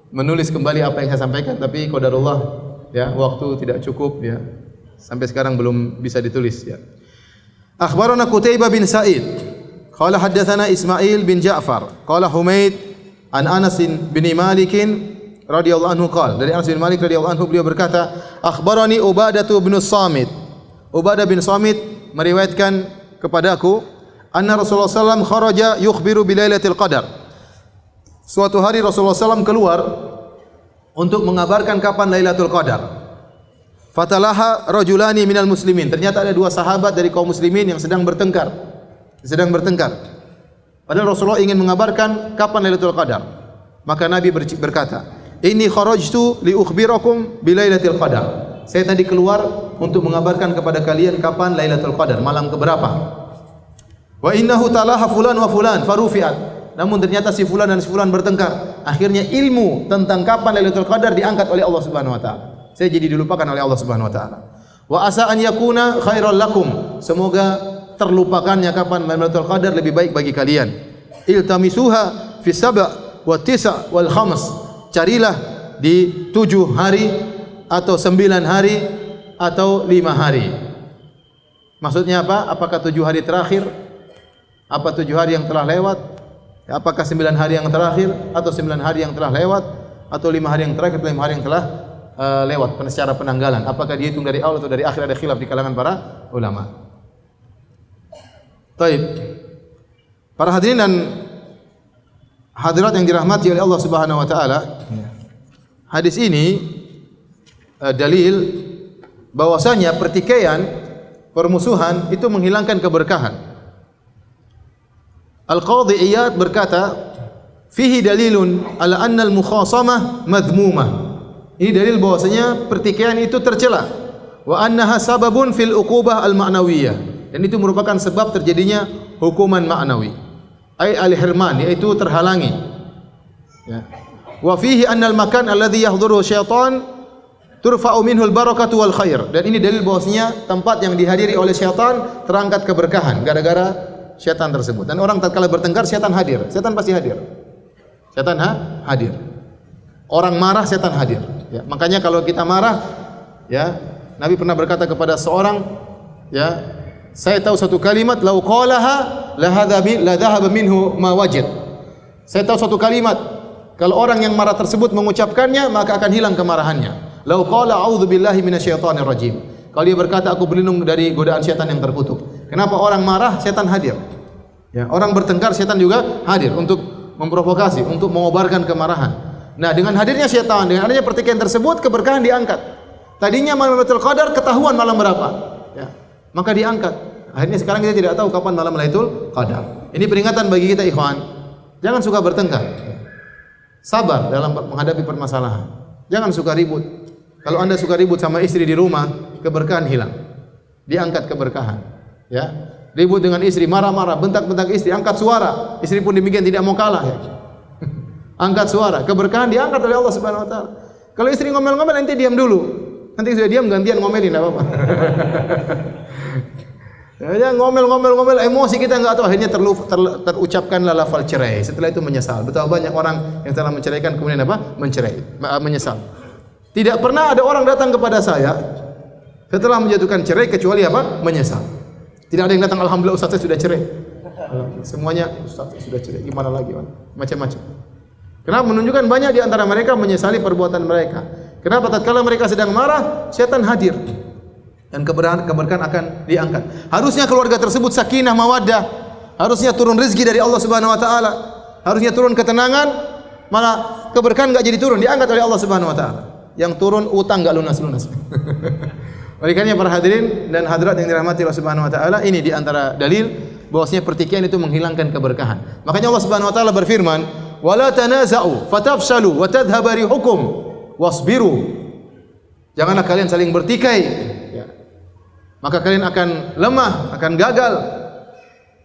menulis kembali apa yang saya sampaikan, tapi qadarullah ya, waktu tidak cukup ya. Sampai sekarang belum bisa ditulis ya. Akhbarana Qutaibah bin Sa'id, qala haddatsana Ismail bin Ja'far, qala Humaid an Anas bin Malik radhiyallahu anhu qala, dari Anas bin Malik radhiyallahu anhu beliau berkata, akhbarani Ubadah bin Samit. Ubadah bin Samit meriwayatkan kepadaku, anna Rasulullah sallallahu kharaja yukhbiru bi lailatul qadar. Suatu hari Rasulullah sallallahu keluar untuk mengabarkan kapan Lailatul Qadar. Fatalaha rajulani minal muslimin. Ternyata ada dua sahabat dari kaum muslimin yang sedang bertengkar. Padahal Rasulullah ingin mengabarkan kapan Lailatul Qadar. Maka Nabi berkata, "Inni kharajtu li ukhbirakum bi Lailatul Qadar." Saya tadi keluar untuk mengabarkan kepada kalian kapan Lailatul Qadar, malam keberapa. Wa innahu talaha fulan wa fulan farufi'at. Namun ternyata si fulan dan si fulan bertengkar. Akhirnya ilmu tentang kapan Lailatul Qadar diangkat oleh Allah Subhanahu wa taala. Saya jadi dilupakan oleh Allah Subhanahu wa taala. Wa asa an yakuna khairal lakum. Semoga terlupakannya kapan Lailatul Qadar lebih baik bagi kalian. Iltamisuha fi sab' wa tis' wal khams. Carilah di 7 hari atau 9 hari atau 5 hari. Maksudnya apa? Apakah 7 hari terakhir? Apa 7 hari yang telah lewat? Apakah 9 hari yang terakhir atau 9 hari yang telah lewat atau 5 hari yang terakhir atau 5 hari yang telah lewat secara penanggalan? Apakah dihitung dari awal atau dari akhir? Ada khilaf di kalangan para ulama. Baik. Para hadirin dan hadirat yang dirahmati oleh Allah Subhanahu wa taala, hadis ini dalil bahwasanya pertikaian, permusuhan itu menghilangkan keberkahan. Al-Qadhi Iyad berkata, fihi dalilun ala anna al-mukhasamah madhmumah. Ini dalil bahwasanya pertikaian itu tercela. Wa annaha sababun fil uqubah al-ma'nawiyah. Dan itu merupakan sebab terjadinya hukuman ma'nawi. Ai al-hirman, yaitu terhalangi. Ya. Wa fihi anna al-makan alladhi yahduru syaitan turfa'u minhu al-barakatu wal khair. Dan ini dalil bahwasanya tempat yang dihadiri oleh syaitan terangkat keberkahan gara-gara syaitan tersebut. Dan orang tatkala bertengkar, syaitan hadir. Syaitan pasti hadir. Syaitan hadir. Orang marah, syaitan hadir. Ya, makanya kalau kita marah, ya, Nabi pernah berkata kepada seorang, ya, saya tahu satu kalimat, lau qalaha la dhahaba minhu ma wajid. Saya tahu satu kalimat, kalau orang yang marah tersebut mengucapkannya, maka akan hilang kemarahannya. Lau qala a'udzu billahi minasyaitonir rajim. Kalau dia berkata, aku berlindung dari godaan syaitan yang terkutuk. Kenapa orang marah, syaitan hadir. Ya, orang bertengkar, syaitan juga hadir untuk memprovokasi, untuk mengobarkan kemarahan. Nah, dengan hadirnya syaitan, dengan adanya pertikaian tersebut, keberkahan diangkat. Tadinya malam Lailatul Qadar ketahuan malam berapa, ya, maka diangkat. Akhirnya sekarang kita tidak tahu kapan malam Lailatul Qadar. Ini peringatan bagi kita, ikhwan. Jangan suka bertengkar. Sabar dalam menghadapi permasalahan. Jangan suka ribut. Kalau Anda suka ribut sama istri di rumah, keberkahan hilang. Diangkat keberkahan. Ya, ribut dengan istri, marah-marah, bentak-bentak istri, angkat suara. Istri pun demikian, tidak mau kalah. Ya. Angkat suara, keberkahan diangkat oleh Allah Subhanahu wa taala. Kalau istri ngomel-ngomel, nanti diam dulu. Nanti sudah diam, gantian ngomelin, enggak apa-apa. Ya, ngomel-ngomel, emosi kita enggak tahu, akhirnya terucapkanlah lafal cerai. Setelah itu menyesal. Betapa banyak orang yang telah menceraikan kemudian apa? Menyesal. Tidak pernah ada orang datang kepada saya setelah menjatuhkan cerai kecuali apa? Menyesal. Tidak ada yang datang, alhamdulillah Ustaz saya sudah cerai. Semuanya Ustaz saya sudah cerai. Gimana lagi? Macam-macam. Kenapa? Menunjukkan banyak di antara mereka menyesali perbuatan mereka. Kenapa? Tatkala mereka sedang marah, setan hadir dan keberkahan akan diangkat. Harusnya keluarga tersebut sakinah mawaddah. Harusnya turun rezeki dari Allah Subhanahu wa taala. Harusnya turun ketenangan. malah keberkahan enggak jadi turun, diangkat oleh Allah Subhanahu wa taala. Yang turun utang enggak lunas-lunas. Oleh karena para hadirin dan hadirat yang dirahmati Allah Subhanahu wa taala, ini di antara dalil bahwasanya pertikaian itu menghilangkan keberkahan. Makanya Allah Subhanahu wa taala berfirman, "Wala tanaza'u fatafshalu wa tadhhabu rihukum wasbiru." Janganlah kalian saling bertikai, ya. Maka kalian akan lemah, akan gagal.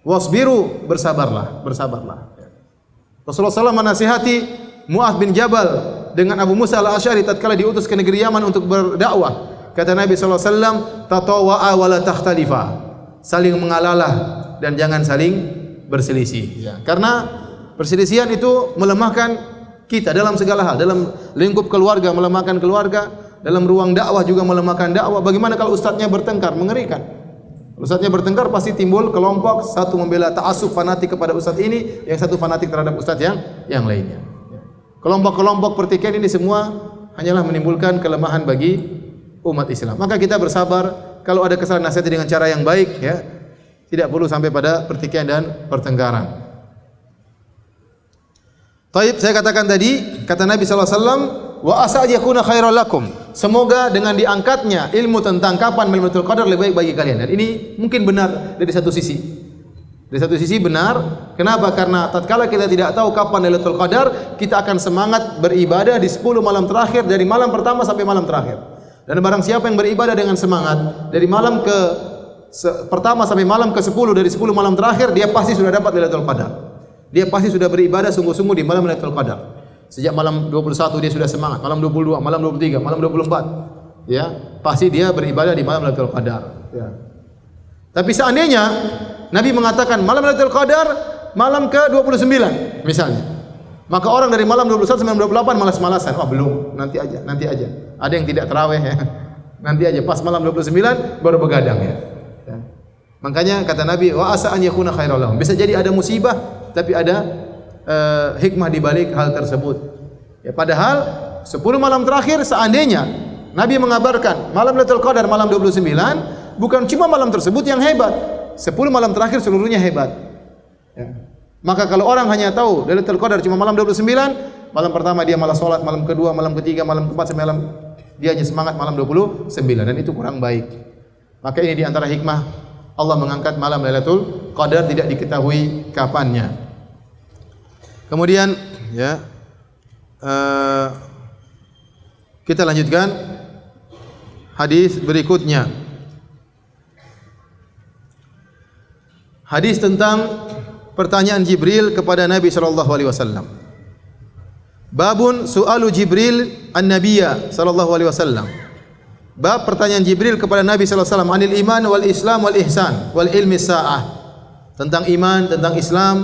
Wasbiru, bersabarlah, bersabarlah. Rasulullah SAW menasihati Mu'adz bin Jabal dengan Abu Musa al-Asy'ari tatkala diutus ke negeri Yaman untuk berdakwah. Kata Nabi SAW, tatawa'a wa la takhtalifa. Saling mengalalah dan jangan saling berselisih. Ya. Karena perselisihan itu melemahkan kita dalam segala hal. Dalam lingkup keluarga melemahkan keluarga, dalam ruang dakwah juga melemahkan dakwah. Bagaimana kalau ustadznya bertengkar? Mengerikan. Ustadznya bertengkar pasti timbul kelompok, satu membela ta'assub fanatik kepada ustadz ini, yang satu fanatik terhadap ustadz yang lainnya. Kelompok-kelompok pertikaian ini semua hanyalah menimbulkan kelemahan bagi umat Islam. Maka kita bersabar, kalau ada kesalahan nasihati dengan cara yang baik, ya, tidak perlu sampai pada pertikaian dan pertengkaran. Taib, saya katakan tadi, kata Nabi SAW, wa asa yakuna khairal lakum. Semoga dengan diangkatnya ilmu tentang kapan Lailatul Qadar lebih baik bagi kalian. Dan ini mungkin benar dari satu sisi. Dari satu sisi benar. Kenapa? Karena tatkala kita tidak tahu kapan Lailatul Qadar, kita akan semangat beribadah di 10 malam terakhir, dari malam pertama sampai malam terakhir. Dan barang siapa yang beribadah dengan semangat dari malam pertama sampai malam ke-10, dari 10 malam terakhir, dia pasti sudah dapat Lailatul Qadar. Dia pasti sudah beribadah sungguh-sungguh di malam Lailatul Qadar. Sejak malam 21 dia sudah semangat, malam 22, malam 23, malam 24. Ya, pasti dia beribadah di malam Lailatul Qadar, ya. Tapi seandainya Nabi mengatakan malam Lailatul Qadar malam ke-29 misalnya, maka orang dari malam 21 sampai 28 malas-malasan. Oh, belum, nanti aja, nanti aja. Ada yang tidak tarawih, ya. Nanti aja, pas malam 29 baru begadang, ya. Ya. Makanya kata Nabi, wa asa an yakuna khairal lahum. Bisa jadi ada musibah, tapi ada hikmah di balik hal tersebut. Ya, padahal 10 malam terakhir seandainya Nabi mengabarkan malam Lailatul Qadar malam 29, bukan cuma malam tersebut yang hebat. 10 malam terakhir seluruhnya hebat. Ya. Maka kalau orang hanya tahu Lailatul Qadar cuma malam 29, malam pertama dia malah salat, malam kedua, malam ketiga, malam keempat sampai malam dia hanya semangat malam 29, dan itu kurang baik. Maka ini di antara hikmah Allah mengangkat malam Lailatul Qadar, tidak diketahui kapannya. Kemudian, ya, kita lanjutkan hadis berikutnya. Hadis tentang pertanyaan Jibril kepada Nabi sallallahu alaihi wasallam. Babun su'alu Jibril an-nabiyya sallallahu alaihi wasallam. Bab pertanyaan Jibril kepada Nabi sallallahu alaihi wasallam anil iman wal islam wal ihsan wal ilmi sa'ah. Tentang iman, tentang Islam,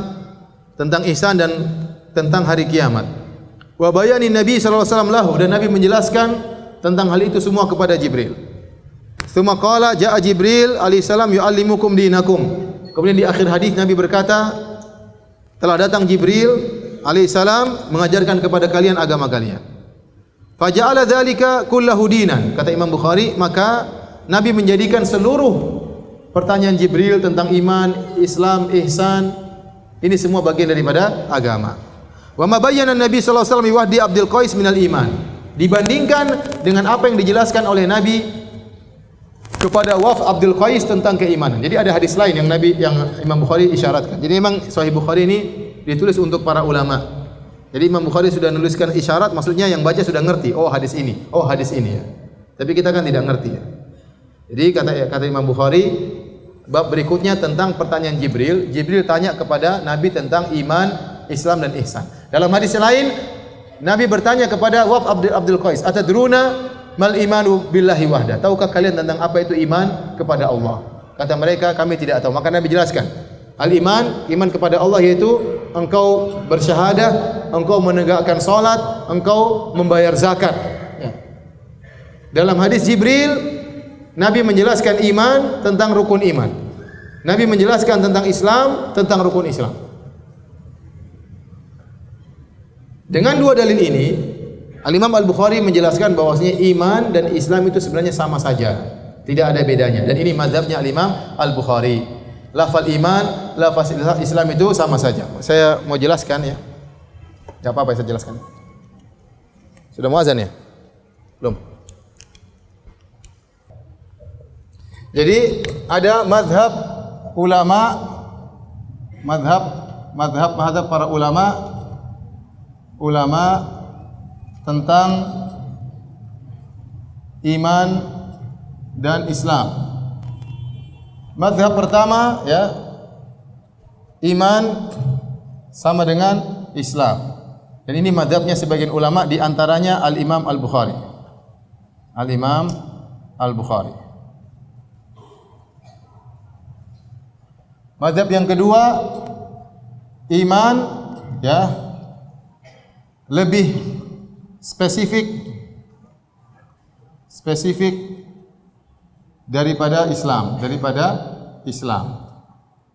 tentang ihsan dan tentang hari kiamat. Wa bayani Nabi sallallahu alaihi wasallam lahu, dan Nabi menjelaskan tentang hal itu semua kepada Jibril. Tsumma qala jaa Jibril alaihi salam yuallimukum dinakum. Kemudian di akhir hadis Nabi berkata, telah datang Jibril alaihi salam mengajarkan kepada kalian agama kalian. Faja'ala dzalika kullahu dinan. Kata Imam Bukhari, maka Nabi menjadikan seluruh pertanyaan Jibril tentang iman, Islam, ihsan, ini semua bagian daripada agama. Wa ma bayyana Nabi sallallahu alaihi wasallam wahdi Abdul Qais minal iman. Dibandingkan dengan apa yang dijelaskan oleh Nabi kepada Waf Abdul Qais tentang keimanan. Jadi ada hadis lain yang Imam Bukhari isyaratkan. Jadi memang Sahih Bukhari ini ditulis untuk para ulama. Jadi Imam Bukhari sudah menuliskan isyarat, maksudnya yang baca sudah ngerti. Oh, hadis ini. Oh, hadis ini, ya. Tapi kita kan tidak ngerti, ya. Jadi kata Imam Bukhari, bab berikutnya tentang pertanyaan Jibril. Jibril tanya kepada Nabi tentang iman, Islam dan ihsan. Dalam hadis lain, Nabi bertanya kepada Waf Abdul Qais, "Atadruna mal imanu billahi wahda?" Tahukah kalian tentang apa itu iman kepada Allah? Kata mereka, kami tidak tahu. Maka Nabi jelaskan, al-iman, iman kepada Allah yaitu engkau bersyahadah, engkau menegakkan salat, engkau membayar zakat. Ya. Dalam hadis Jibril, Nabi menjelaskan iman tentang rukun iman. Nabi menjelaskan tentang Islam, tentang rukun Islam. Dengan dua dalil ini, Al-Imam Al-Bukhari menjelaskan bahwasanya iman dan Islam itu sebenarnya sama saja, tidak ada bedanya. Dan ini mazhabnya Al-Imam Al-Bukhari. Lafaz iman, lafaz Islam itu sama saja. Saya mau jelaskan, ya. Enggak apa-apa saya jelaskan. Sudah muazan ya? Belum. Jadi ada mazhab ulama, mazhab para ulama tentang iman dan Islam. Mazhab pertama ya, iman sama dengan Islam. Dan ini mazhabnya sebagian ulama, di antaranya Al-Imam Al-Bukhari. Al-Imam Al-Bukhari. Mazhab yang kedua, iman ya lebih spesifik daripada Islam,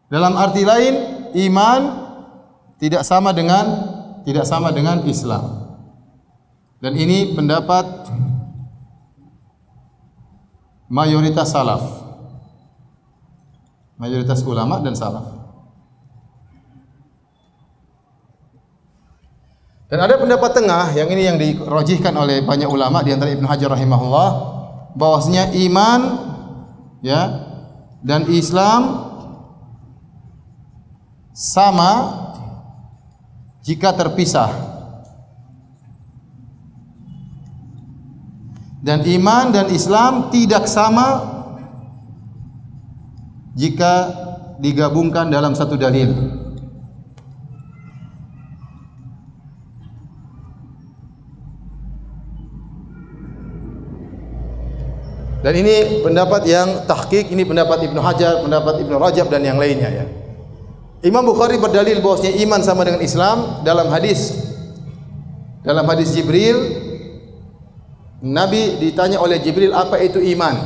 Dalam arti lain, iman tidak sama dengan Islam. Dan ini pendapat mayoritas salaf. Mayoritas ulama dan salaf. Dan ada pendapat tengah, yang ini yang dirojihkan oleh banyak ulama, di antara Ibnu Hajar rahimahullah, bahwasanya iman ya dan Islam sama jika terpisah. Dan iman dan Islam tidak sama jika digabungkan dalam satu dalil. Dan ini pendapat yang tahqiq, ini pendapat Ibnu Hajar, pendapat Ibnu Rajab dan yang lainnya ya. Imam Bukhari berdalil bahwasanya iman sama dengan Islam dalam hadis Jibril. Nabi ditanya oleh Jibril, apa itu iman?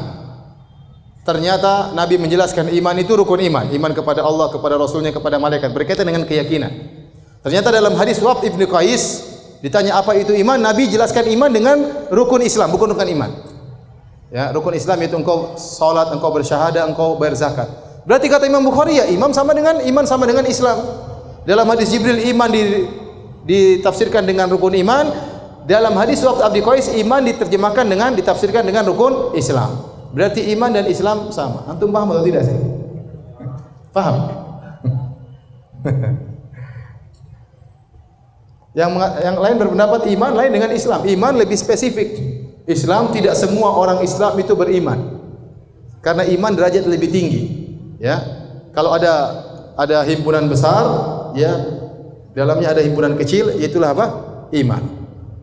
Ternyata Nabi menjelaskan iman itu rukun iman kepada Allah, kepada Rasulnya, kepada malaikat, berkaitan dengan keyakinan. Ternyata dalam hadis Waqf Ibnu Qais ditanya apa itu iman, Nabi jelaskan iman dengan rukun Islam, bukan rukun iman. Ya, rukun Islam itu engkau salat, engkau bersyahadah, engkau bayar zakat. Berarti kata Imam Bukhari ya, iman sama dengan Islam. Dalam hadis Jibril iman ditafsirkan dengan rukun iman. Dalam hadis Waqf Ibnu Qais iman ditafsirkan dengan rukun Islam. Berarti iman dan Islam sama. Antum paham atau tidak sih? Paham? Yang lain berpendapat iman lain dengan Islam. Iman lebih spesifik. Islam tidak semua orang Islam itu beriman. Karena iman derajat lebih tinggi. Ya. Kalau ada himpunan besar, ya, dalamnya ada himpunan kecil, itulah apa? Iman.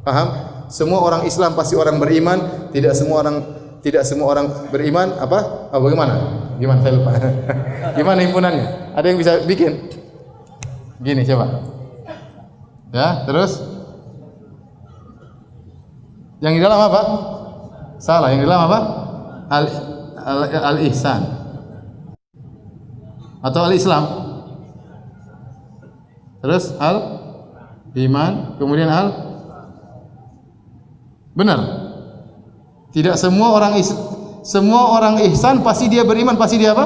Paham? Semua orang Islam pasti orang beriman, tidak semua orang beriman apa? Bagaimana? Gimana, saya lupa. Gimana himpunannya? Ada yang bisa bikin? Gini coba. Ya, terus yang di dalam apa? Salah, yang di dalam apa? Al-ihsan. Atau al-Islam. Terus al-iman, kemudian benar. Tidak semua orang ihsan pasti dia beriman, pasti dia apa?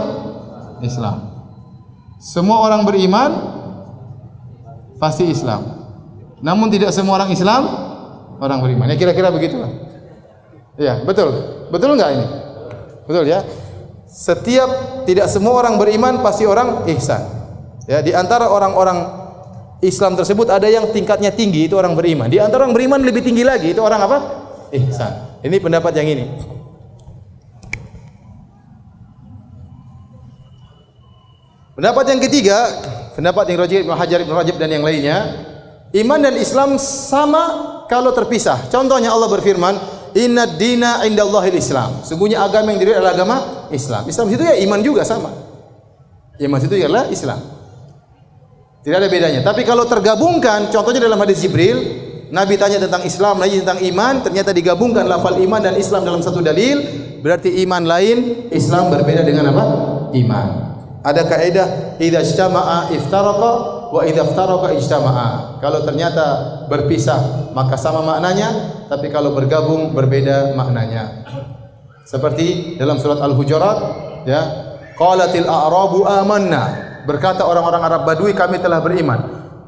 Islam. Semua orang beriman pasti Islam. Namun tidak semua orang Islam orang beriman. Ya kira-kira begitulah. Ya, betul. Betul enggak ini? Betul ya? Tidak semua orang beriman pasti orang ihsan. Ya, di antara orang-orang Islam tersebut ada yang tingkatnya tinggi, itu orang beriman. Di antara orang beriman lebih tinggi lagi, itu orang apa? Ihsan. Ini pendapat yang ini. Pendapat yang ketiga, pendapat yang Ibnu Hajar, Ibnu Rajab dan yang lainnya, iman dan Islam sama kalau terpisah. Contohnya Allah berfirman, "Innad dina indallahil Islam." Sungguhnya agama yang diri adalah agama Islam. Islam itu ya iman juga sama. Iman itu adalah Islam. Tidak ada bedanya. Tapi kalau tergabungkan, contohnya dalam hadis Jibril, Nabi tanya tentang Islam, Nabi tentang iman, ternyata digabungkan lafal iman dan Islam dalam satu dalil, berarti iman lain, Islam berbeda dengan apa? Iman. Ada kaidah, idza ijtama'a iftaraqa wa idza iftaraqa ijtama'a. Kalau ternyata berpisah maka sama maknanya, tapi kalau bergabung berbeda maknanya. Seperti dalam surat Al-Hujurat, ya, qalatil a'rabu amanna. Berkata orang-orang Arab Badui, kami telah beriman.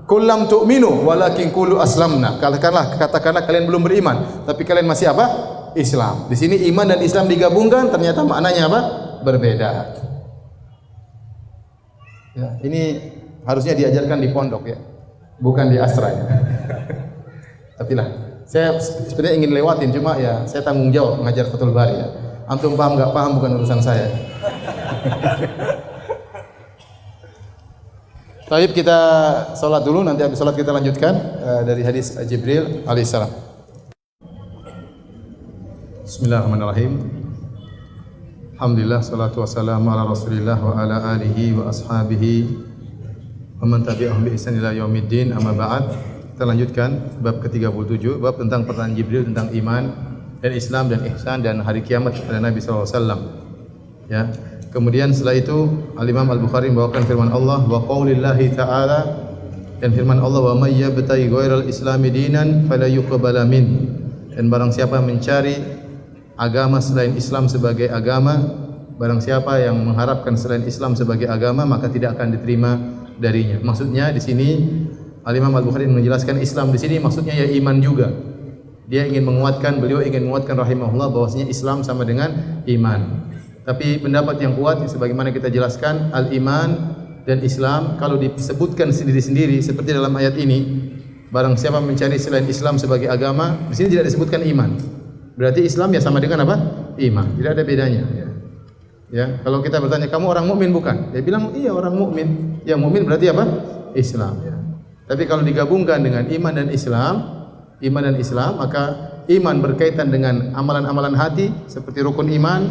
Qul lam tu'minu walakin qulu aslamna. Katakanlah kalian belum beriman, tapi kalian masih apa? Islam. Di sini iman dan Islam digabungkan, ternyata maknanya apa? Berbeda. Ya, ini harusnya diajarkan di pondok ya, bukan di asra ya. Tapi lah, saya sebenarnya ingin lewatin, cuma ya saya tanggung jawab mengajar Fathul Bari ya. Antum paham nggak paham bukan urusan saya. Baik, kita sholat dulu, nanti habis sholat kita lanjutkan dari hadis Jibril alaihissalam. Bismillahirrahmanirrahim. Alhamdulillah, salatu wassalamu ala Rasulillah wa ala alihi wa ashabihi wa man tabi'ahum bi ihsan ila yaumiddin. Amma ba'd. Kita lanjutkan bab ke-37, bab tentang pertanyaan Jibril tentang iman dan Islam dan ihsan dan hari kiamat kepada Nabi sallallahu alaihi wasallam. Ya. Kemudian setelah itu Al-Imam Al-Bukhari membawakan firman Allah wa qaulillahi ta'ala, dan firman Allah wa may yabtaghi ghairal islami dinan fala yuqbala min. Dan barang siapa mencari agama selain Islam sebagai agama, barang siapa yang mengharapkan selain Islam sebagai agama, maka tidak akan diterima darinya. Maksudnya di sini Al-Imam Al-Bukhari menjelaskan Islam di sini maksudnya ya iman juga. Beliau ingin menguatkan rahimahullah bahwasanya Islam sama dengan iman. Tapi pendapat yang kuat sebagaimana kita jelaskan, al-iman dan Islam kalau disebutkan sendiri-sendiri seperti dalam ayat ini, barang siapa mencari selain Islam sebagai agama, di sini tidak disebutkan iman. Berarti Islam ya sama dengan apa? Iman. Tidak ada bedanya ya. Ya, kalau kita bertanya, "Kamu orang mukmin bukan?" Dia bilang, "Iya, orang mukmin." Ya, mukmin berarti apa? Islam ya. Tapi kalau digabungkan dengan iman dan Islam, maka iman berkaitan dengan amalan-amalan hati seperti rukun iman,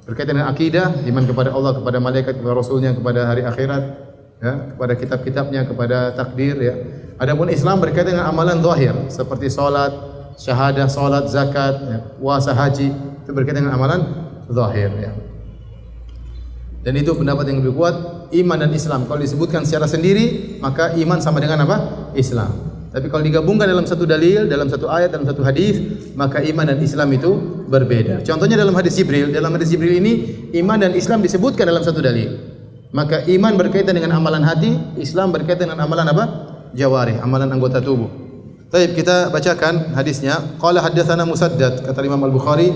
berkaitan dengan akidah, iman kepada Allah, kepada malaikat, kepada Rasulnya, kepada hari akhirat, ya, kepada kitab-kitabnya, kepada takdir. Ya. Adapun Islam berkaitan dengan amalan zahir seperti salat, syahadah, salat, zakat, ya, puasa, haji, itu berkaitan dengan amalan zahir. Ya. Dan itu pendapat yang lebih kuat, iman dan Islam. Kalau disebutkan secara sendiri, maka iman sama dengan apa? Islam. Tapi kalau digabungkan dalam satu dalil, dalam satu ayat, dalam satu hadis, maka iman dan Islam itu berbeda. Contohnya dalam hadis Jibril ini iman dan Islam disebutkan dalam satu dalil. Maka iman berkaitan dengan amalan hati, Islam berkaitan dengan amalan apa? Jawarih, amalan anggota tubuh. Baik, kita bacakan hadisnya. Qala haddatsana Musaddad, kata Imam Al-Bukhari.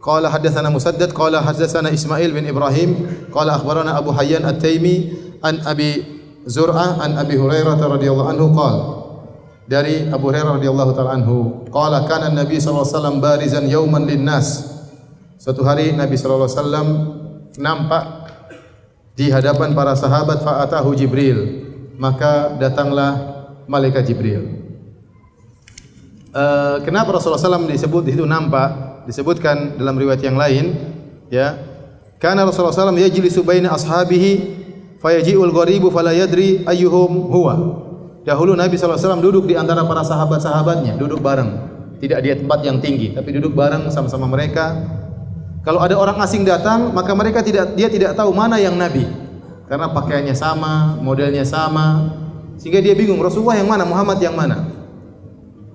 Qala haddatsana Musaddad, qala haddatsana Ismail bin Ibrahim, qala akhbarana Abu Hayyan At-Taimi an Abi Zur'ah an Abi Hurairah radhiyallahu anhu qala, dari Abu Hurairah radhiyallahu taala anhu qala kana Nabi sallallahu alaihi wasallam barizan yauman linnas. Suatu hari Nabi sallallahu alaihi wasallam nampak di hadapan para sahabat, fa atahu Jibril, maka datanglah malaikat Jibril. Kenapa Rasulullah SAW disebut di situ nampak? Disebutkan dalam riwayat yang lain, ya. Karena Rasulullah SAW yajlisu baina ashabihi fayaji'ul gharibu fala yadri ayyuhum huwa. Dahulu Nabi SAW duduk di antara para sahabat-sahabatnya, duduk bareng. Tidak di tempat yang tinggi, tapi duduk bareng sama-sama mereka. Kalau ada orang asing datang, maka dia tidak tahu mana yang Nabi. Karena pakaiannya sama, modelnya sama, sehingga dia bingung, Rasulullah yang mana, Muhammad yang mana.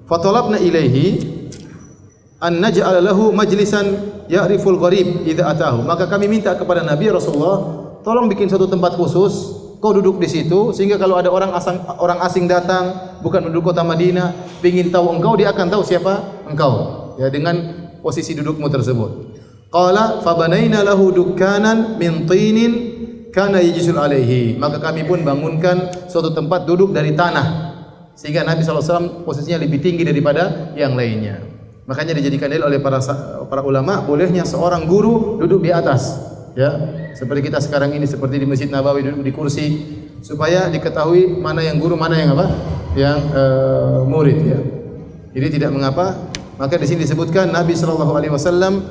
Fatalabna ilaihi an naj'ala lahu majlisan ya'riful gharib idza atahu. Maka kami minta kepada Nabi Rasulullah, tolong bikin satu tempat khusus, kau duduk di situ, sehingga kalau ada orang asing datang, bukan penduduk kota Madinah, ingin tahu engkau, dia akan tahu siapa engkau, ya, dengan posisi dudukmu tersebut. Qala fabanaina lahu dukkanan min tinin kana yajlisul alaihi. Maka kami pun bangunkan suatu tempat duduk dari tanah, sehingga Nabi SAW posisinya lebih tinggi daripada yang lainnya. Makanya dijadikan dalil oleh para ulama bolehnya seorang guru duduk di atas, ya, seperti kita sekarang ini, seperti di Masjid Nabawi duduk di kursi, supaya diketahui mana yang guru, mana yang apa, yang murid, ya. Jadi tidak mengapa. Maka di sini disebutkan Nabi sallallahu alaihi wasallam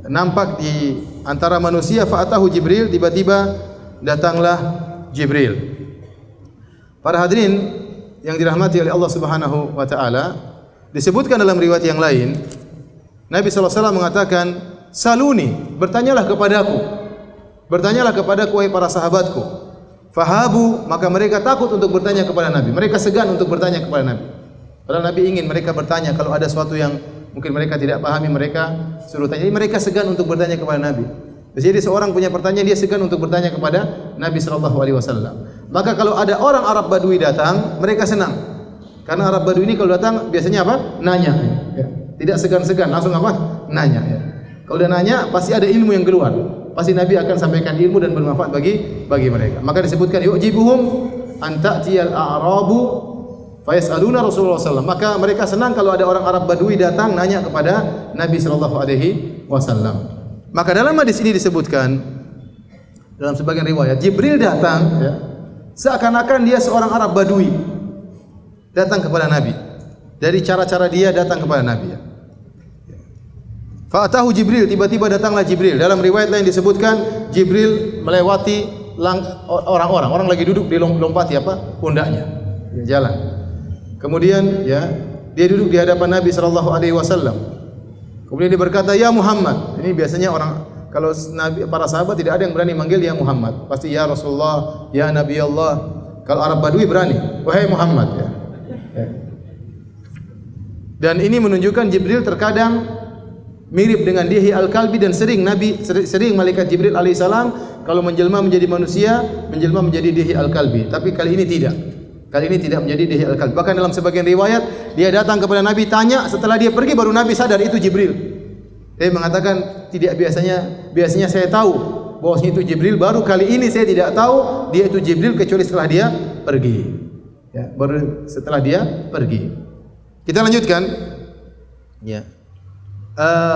nampak di antara manusia, fa'atahu Jibril, tiba-tiba datanglah Jibril. Para hadirin yang dirahmati oleh Allah Subhanahu wa taala, disebutkan dalam riwayat yang lain, Nabi sallallahu alaihi wasallam mengatakan, "Saluni, bertanyalah kepadaku. Bertanyalah kepadaku wahai para sahabatku." Fahabu, maka mereka takut untuk bertanya kepada Nabi. Mereka segan untuk bertanya kepada Nabi. Padahal Nabi ingin mereka bertanya, kalau ada sesuatu yang mungkin mereka tidak pahami, mereka suruh tanya. Jadi mereka segan untuk bertanya kepada Nabi. Jadi seorang punya pertanyaan, dia segan untuk bertanya kepada Nabi sallallahu alaihi wasallam. Maka kalau ada orang Arab Badui datang, mereka senang. Karena Arab Badui ini kalau datang biasanya apa? Nanya. Ya. Tidak segan-segan, langsung apa? Nanya. Ya. Kalau dia nanya, pasti ada ilmu yang keluar. Pasti Nabi akan sampaikan ilmu dan bermanfaat bagi mereka. Maka disebutkan yu'jibuhum an ta'tiyal a'rabu fayas'aluna Rasulullah sallallahu alaihi wasallam. Maka mereka senang kalau ada orang Arab Badui datang nanya kepada Nabi sallallahu alaihi wasallam. Maka dalam hadis ini disebutkan dalam sebagian riwayat Jibril datang ya, seakan-akan dia seorang Arab Badui datang kepada Nabi. Dari cara-cara dia datang kepada Nabi ya. Fa'atahu Jibril, tiba-tiba datanglah Jibril. Dalam riwayat lain disebutkan Jibril melewati orang-orang, orang lagi duduk di lompati apa? Pundaknya. Ya, jalan. Kemudian ya, dia duduk di hadapan Nabi sallallahu alaihi wasallam. Kemudian dia berkata, "Ya Muhammad." Ini biasanya orang kalau Nabi, para sahabat tidak ada yang berani manggil ya Muhammad. Pasti ya Rasulullah, ya Nabi Allah. Kalau Arab Badui berani, "Wahai Muhammad." Ya. Ya. Dan ini menunjukkan Jibril terkadang mirip dengan Dihya al-Kalbi dan sering malaikat Jibril alaihissalam kalau menjelma menjadi manusia, menjelma menjadi Dihya al-Kalbi. Tapi kali ini tidak. Kali ini tidak menjadi Dihya al-Kalbi. Bahkan dalam sebagian riwayat dia datang kepada Nabi tanya, setelah dia pergi baru Nabi sadar itu Jibril. Dia mengatakan tidak biasanya saya tahu bahwasanya itu Jibril, baru kali ini saya tidak tahu dia itu Jibril kecuali setelah dia pergi. Ya, baru setelah dia pergi. Kita lanjutkan. Ya.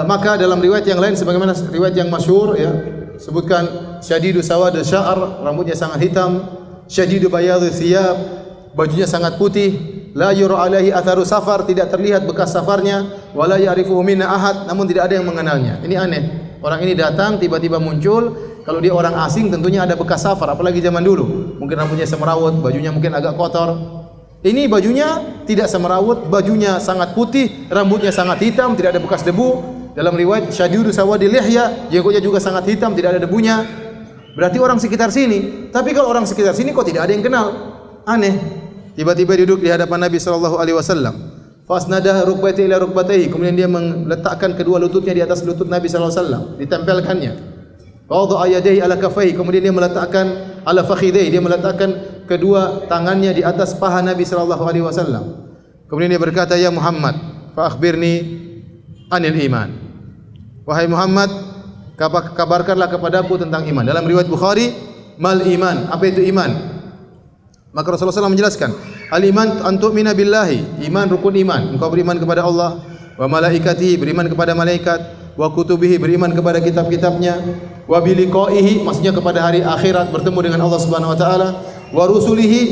Maka dalam riwayat yang lain sebagaimana riwayat yang masyhur ya, sebutkan syadidu sawad sya'ar, rambutnya sangat hitam, syadidu bayadhi thiyab, bajunya sangat putih, la yura alaihi atharu safar, tidak terlihat bekas safarnya, wala ya'rifuhu minna ahad, namun tidak ada yang mengenalnya. Ini aneh. Orang ini datang tiba-tiba muncul, kalau dia orang asing tentunya ada bekas safar, apalagi zaman dulu. Mungkin rambutnya semerawut, bajunya mungkin agak kotor. Ini bajunya tidak semerawut, bajunya sangat putih, rambutnya sangat hitam, tidak ada bekas debu. Dalam riwayat syadidu sawadil lihya, jenggotnya juga sangat hitam, tidak ada debunya. Berarti orang sekitar sini. Tapi kalau orang sekitar sini kok tidak ada yang kenal? Aneh. Tiba-tiba duduk di hadapan Nabi sallallahu alaihi wasallam. Fasnada rukbatihi ila rukbatihi, kemudian dia meletakkan kedua lututnya di atas lutut Nabi sallallahu alaihi wasallam, ditempelkannya. Wada'a yadayhi ala kaffayhi, kemudian dia meletakkan ala fakhidayhi, dia meletakkan kedua tangannya di atas paha Nabi sallallahu alaihi wasallam. Kemudian dia berkata, "Ya Muhammad, fa akhbirni anil iman." Wahai Muhammad, kabarkanlah kepadaku tentang iman. Dalam riwayat Bukhari, mal iman, apa itu iman? Maka Rasulullah SAW menjelaskan, al-iman an tu'mina billahi, iman rukun iman, engkau beriman kepada Allah, wa malaikatihi, beriman kepada malaikat, wa kutubihi, beriman kepada kitab-kitabnya, wa biliqaihi, maksudnya kepada hari akhirat, bertemu dengan Allah Subhanahu wa taala, wa rusulihi,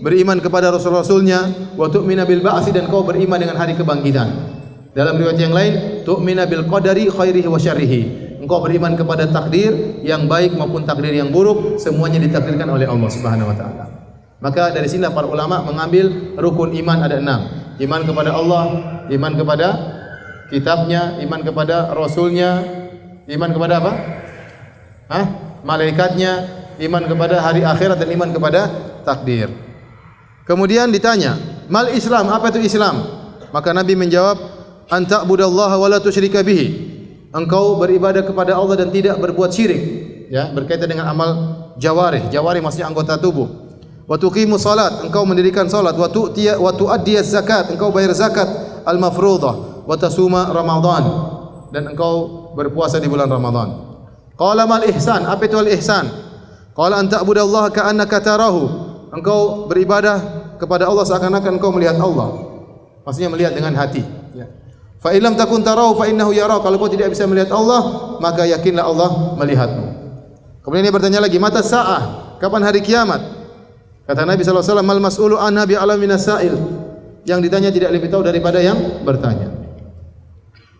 beriman kepada rasul-rasulnya, wa tu'mina bil ba'si, dan kau beriman dengan hari kebangkitan. Dalam riwayat yang lain, tu'mina bil qadari khairihi wa syarrihi, engkau beriman kepada takdir yang baik maupun takdir yang buruk, semuanya ditakdirkan oleh Allah Subhanahu wa taala. Maka dari sinilah para ulama mengambil rukun iman ada 6. Iman kepada Allah, iman kepada kitabnya, iman kepada rasulnya, iman kepada apa? Malaikatnya, iman kepada hari akhirat, dan iman kepada takdir. Kemudian ditanya, mal Islam, apa itu Islam? Maka Nabi menjawab, anta budallaha wa la tusyrika bihi, engkau beribadah kepada Allah dan tidak berbuat syirik. Ya, berkaitan dengan amal jawarih. Jawarih maksudnya anggota tubuh. Wa tuqimus salat, engkau mendirikan salat, wa tu'addiyaz zakat, engkau bayar zakat al-mafruḍah, wa tasuma Ramadan, dan engkau berpuasa di bulan Ramadan. Qala mal ihsan, apa itu al-ihsan? Qala an ta'budallaha ka'annaka tarahu, engkau beribadah kepada Allah seakan-akan engkau melihat Allah. Maksudnya melihat dengan hati, ya. Fa illam takun tarahu fa innahu yara, kalau kau tidak bisa melihat Allah, maka yakinlah Allah melihatmu. Kemudian dia bertanya lagi, mata sa'ah, kapan hari kiamat? Kata Nabi sallallahu alaihi wasallam, mal mas'ulu anha bi'alam minas sa'il, yang ditanya tidak lebih tahu daripada yang bertanya.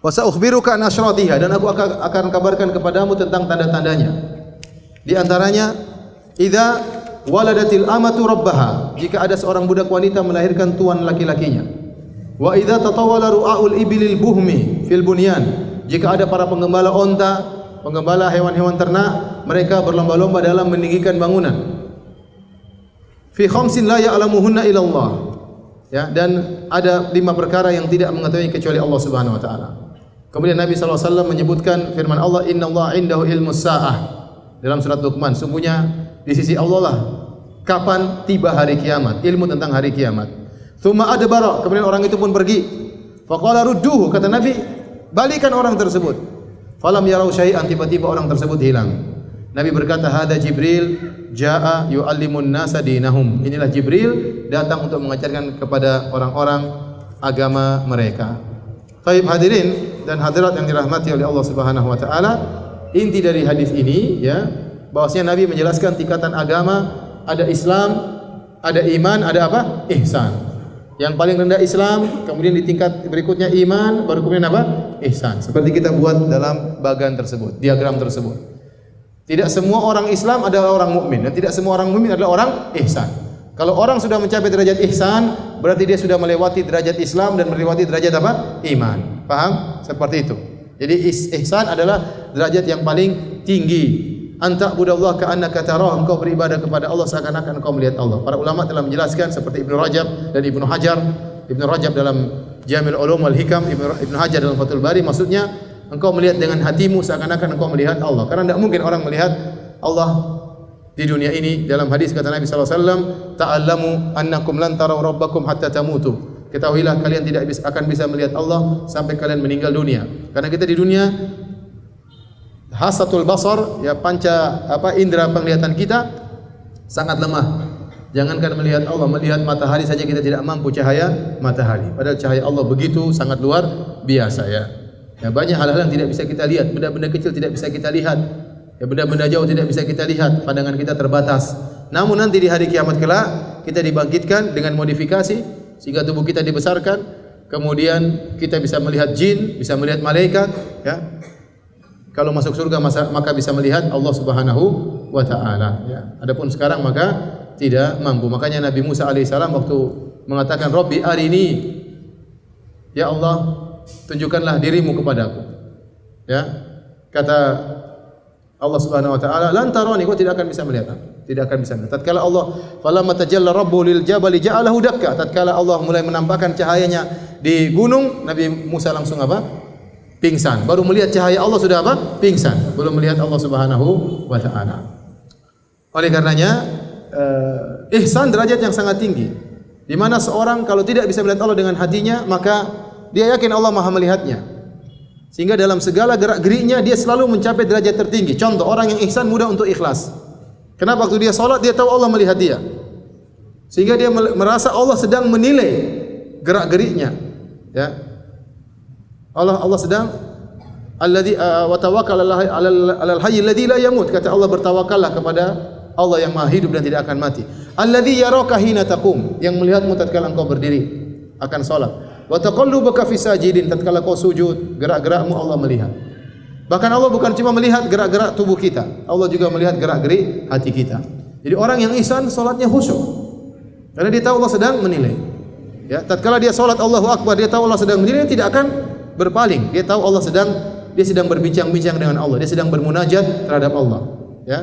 Wa sa'ukhbiruka an asyratiha, dan aku akan kabarkan kepadamu tentang tanda-tandanya. Di antaranya, idza waladatil amatu rabbaha, jika ada seorang budak wanita melahirkan tuan laki-lakinya. Wa idza tatawala ru'aul ibilil buhmi fil bunyan, jika ada para penggembala onta, penggembala hewan-hewan ternak, mereka berlomba-lomba dalam meninggikan bangunan. Fi khamsin la ya'lamuhunna illa Allah. Ya, dan ada 5 perkara yang tidak mengetahui kecuali Allah Subhanahu wa taala. Kemudian Nabi SAW menyebutkan firman Allah, Inna Allah indahu ilmus sa'ah, dalam surat Luqman. Sungguhnya di sisi Allah lah kapan tiba hari kiamat, ilmu tentang hari kiamat. Tsumma adbara, kemudian orang itu pun pergi. Faqala rudduhu, kata Nabi, balikan orang tersebut. Falam yarau syai'an, tiba-tiba orang tersebut hilang. Nabi berkata, hada Jibril jaa yu'allimun nasa dinahum. Inilah Jibril datang untuk mengajarkan kepada orang-orang agama mereka. Baik hadirin dan hadirat yang dirahmati oleh Allah Subhanahu wa taala, inti dari hadis ini ya, bahwasanya Nabi menjelaskan tingkatan agama, ada Islam, ada iman, ada apa? Ihsan. Yang paling rendah Islam, kemudian di tingkat berikutnya iman, baru kemudian apa? Ihsan. Seperti kita buat dalam bagan tersebut, diagram tersebut. Tidak semua orang Islam adalah orang mukmin dan tidak semua orang mukmin adalah orang ihsan. Kalau orang sudah mencapai derajat ihsan, berarti dia sudah melewati derajat Islam dan melewati derajat apa? Iman. Paham? Seperti itu. Jadi ihsan adalah derajat yang paling tinggi. Anta budallah ka'annaka tarah, engkau beribadah kepada Allah seakan-akan engkau melihat Allah. Para ulama telah menjelaskan seperti Ibnu Rajab dan Ibnu Hajar. Ibnu Rajab dalam Jami'ul Ulum wal Hikam, Ibnu Hajar dalam Fathul Bari, maksudnya engkau melihat dengan hatimu seakan-akan engkau melihat Allah. Karena tidak mungkin orang melihat Allah di dunia ini. Dalam hadis kata Nabi SAW, ta'allamu annakum lan taraw rabbakum hatta tamutu. Ketahuilah kalian tidak akan bisa melihat Allah sampai kalian meninggal dunia. Karena kita di dunia hasatul basar, ya panca indera penglihatan kita sangat lemah. Jangankan melihat Allah, melihat matahari saja kita tidak mampu cahaya matahari. Padahal cahaya Allah begitu sangat luar biasa ya. Ya banyak hal-hal yang tidak bisa kita lihat, benda-benda kecil tidak bisa kita lihat. Ya benda-benda jauh tidak bisa kita lihat, pandangan kita terbatas. Namun nanti di hari kiamat kelak kita dibangkitkan dengan modifikasi sehingga tubuh kita dibesarkan, kemudian kita bisa melihat jin, bisa melihat malaikat, ya. Kalau masuk surga maka bisa melihat Allah Subhanahu wa taala, ya. Adapun sekarang maka tidak mampu. Makanya Nabi Musa alaihissalam waktu mengatakan Rabbi arini, ya Allah tunjukkanlah dirimu kepadaku. Ya. Kata Allah Subhanahu wa taala, "Lan tarani," kau tidak akan bisa melihat aku. Tidak akan bisa melihat. Tatkala Allah falamma tajalla rabbu lil jabali ja'alahu dakka, tatkala Allah mulai menampakkan cahayanya di gunung, Nabi Musa langsung apa? Pingsan. Baru melihat cahaya Allah sudah apa? Pingsan. Belum melihat Allah Subhanahu wa taala. Oleh karenanya ihsan derajat yang sangat tinggi. Di mana seorang kalau tidak bisa melihat Allah dengan hatinya, maka dia yakin Allah Maha melihatnya. Sehingga dalam segala gerak-geriknya dia selalu mencapai derajat tertinggi. Contoh, orang yang ihsan mudah untuk ikhlas. Kenapa? Waktu dia salat dia tahu Allah melihat dia. Sehingga dia merasa Allah sedang menilai gerak-geriknya. Ya. Allah sedang alladzi wa tawakkal 'alal hayy alladzi la yamut. Kata Allah, bertawakallah kepada Allah yang Maha hidup dan tidak akan mati. Alladzi yaraka hina taqum, yang melihatmu tatkala engkau berdiri akan salat. Wa taqallubaka fi sajidin, tatkala kau sujud, gerak-gerakmu Allah melihat. Bahkan Allah bukan cuma melihat gerak-gerak tubuh kita, Allah juga melihat gerak-gerik hati kita. Jadi orang yang ihsan salatnya khusyuk. Karena dia tahu Allah sedang menilai. Ya, tatkala dia salat Allahu Akbar, dia tahu Allah sedang menilai, dia tidak akan berpaling. Dia tahu Allah sedang berbincang-bincang dengan Allah, dia sedang bermunajat terhadap Allah. Ya.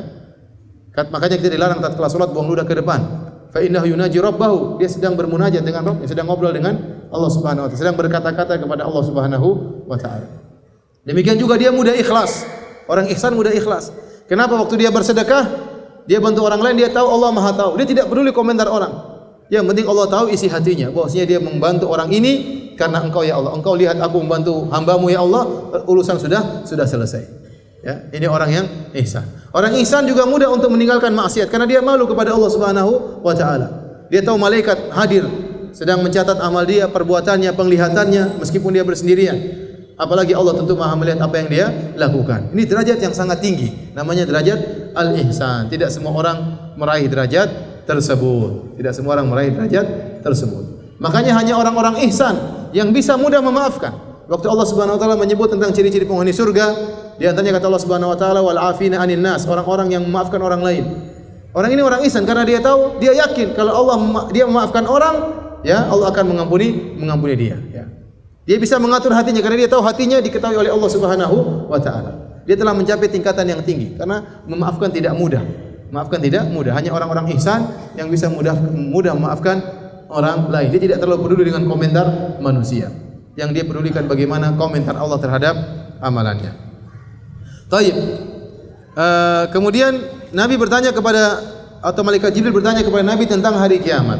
Makanya kita dilarang tatkala salat buang ludah ke depan. Fa innahu yunaji rabbahu, dia sedang bermunajat dengan Rabb, dia sedang ngobrol dengan Allah Subhanahu wa taala, sedang berkata-kata kepada Allah Subhanahu wa taala. Demikian juga dia mudah ikhlas. Orang ihsan mudah ikhlas. Kenapa? Waktu dia bersedekah, dia bantu orang lain, dia tahu Allah Maha tahu. Dia tidak peduli komentar orang. Yang penting Allah tahu isi hatinya. Bahwasanya dia membantu orang ini karena Engkau ya Allah. Engkau lihat aku membantu hamba-Mu ya Allah, urusan sudah selesai. Ya, ini orang yang ihsan. Orang ihsan juga mudah untuk meninggalkan maksiat karena dia malu kepada Allah Subhanahu wa taala. Dia tahu malaikat hadir sedang mencatat amal dia, perbuatannya, penglihatannya meskipun dia bersendirian. Apalagi Allah tentu Maha melihat apa yang dia lakukan. Ini derajat yang sangat tinggi. Namanya derajat al-ihsan. Tidak semua orang meraih derajat tersebut. Tidak semua orang meraih derajat tersebut. Makanya hanya orang-orang ihsan yang bisa mudah memaafkan. Waktu Allah Subhanahu wa taala menyebut tentang ciri-ciri penghuni surga, di antaranya kata Allah Subhanahu wa taala wal afina 'anin nas, orang-orang yang memaafkan orang lain. Orang ini orang ihsan karena dia tahu, dia yakin kalau dia memaafkan orang, ya Allah akan mengampuni dia, ya. Dia bisa mengatur hatinya karena dia tahu hatinya diketahui oleh Allah Subhanahu wa taala. Dia telah mencapai tingkatan yang tinggi karena memaafkan tidak mudah. Maafkan tidak mudah. Hanya orang-orang ihsan yang bisa mudah memaafkan orang lain. Dia tidak terlalu peduli dengan komentar manusia. yang dia pedulikan bagaimana komentar Allah terhadap amalannya. Taib. Kemudian Nabi bertanya kepada, atau malaikat Jibril bertanya kepada Nabi tentang hari kiamat.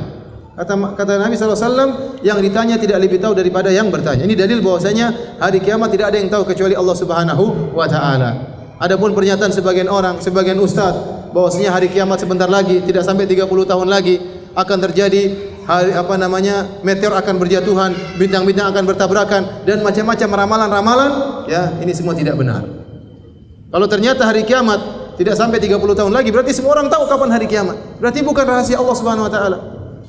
Kata Nabi SAW, yang ditanya tidak lebih tahu daripada yang bertanya. Ini dalil bahwasanya hari kiamat tidak ada yang tahu kecuali Allah Subhanahu wa taala. Adapun pernyataan sebagian orang, sebagian ustaz, bahwasanya hari kiamat sebentar lagi, tidak sampai 30 tahun lagi akan terjadi hari meteor akan berjatuhan, bintang-bintang akan bertabrakan dan macam-macam ramalan-ramalan, ya, ini semua tidak benar. Kalau ternyata hari kiamat tidak sampai 30 tahun lagi, berarti semua orang tahu kapan hari kiamat. Berarti bukan rahasia Allah Subhanahu wa taala.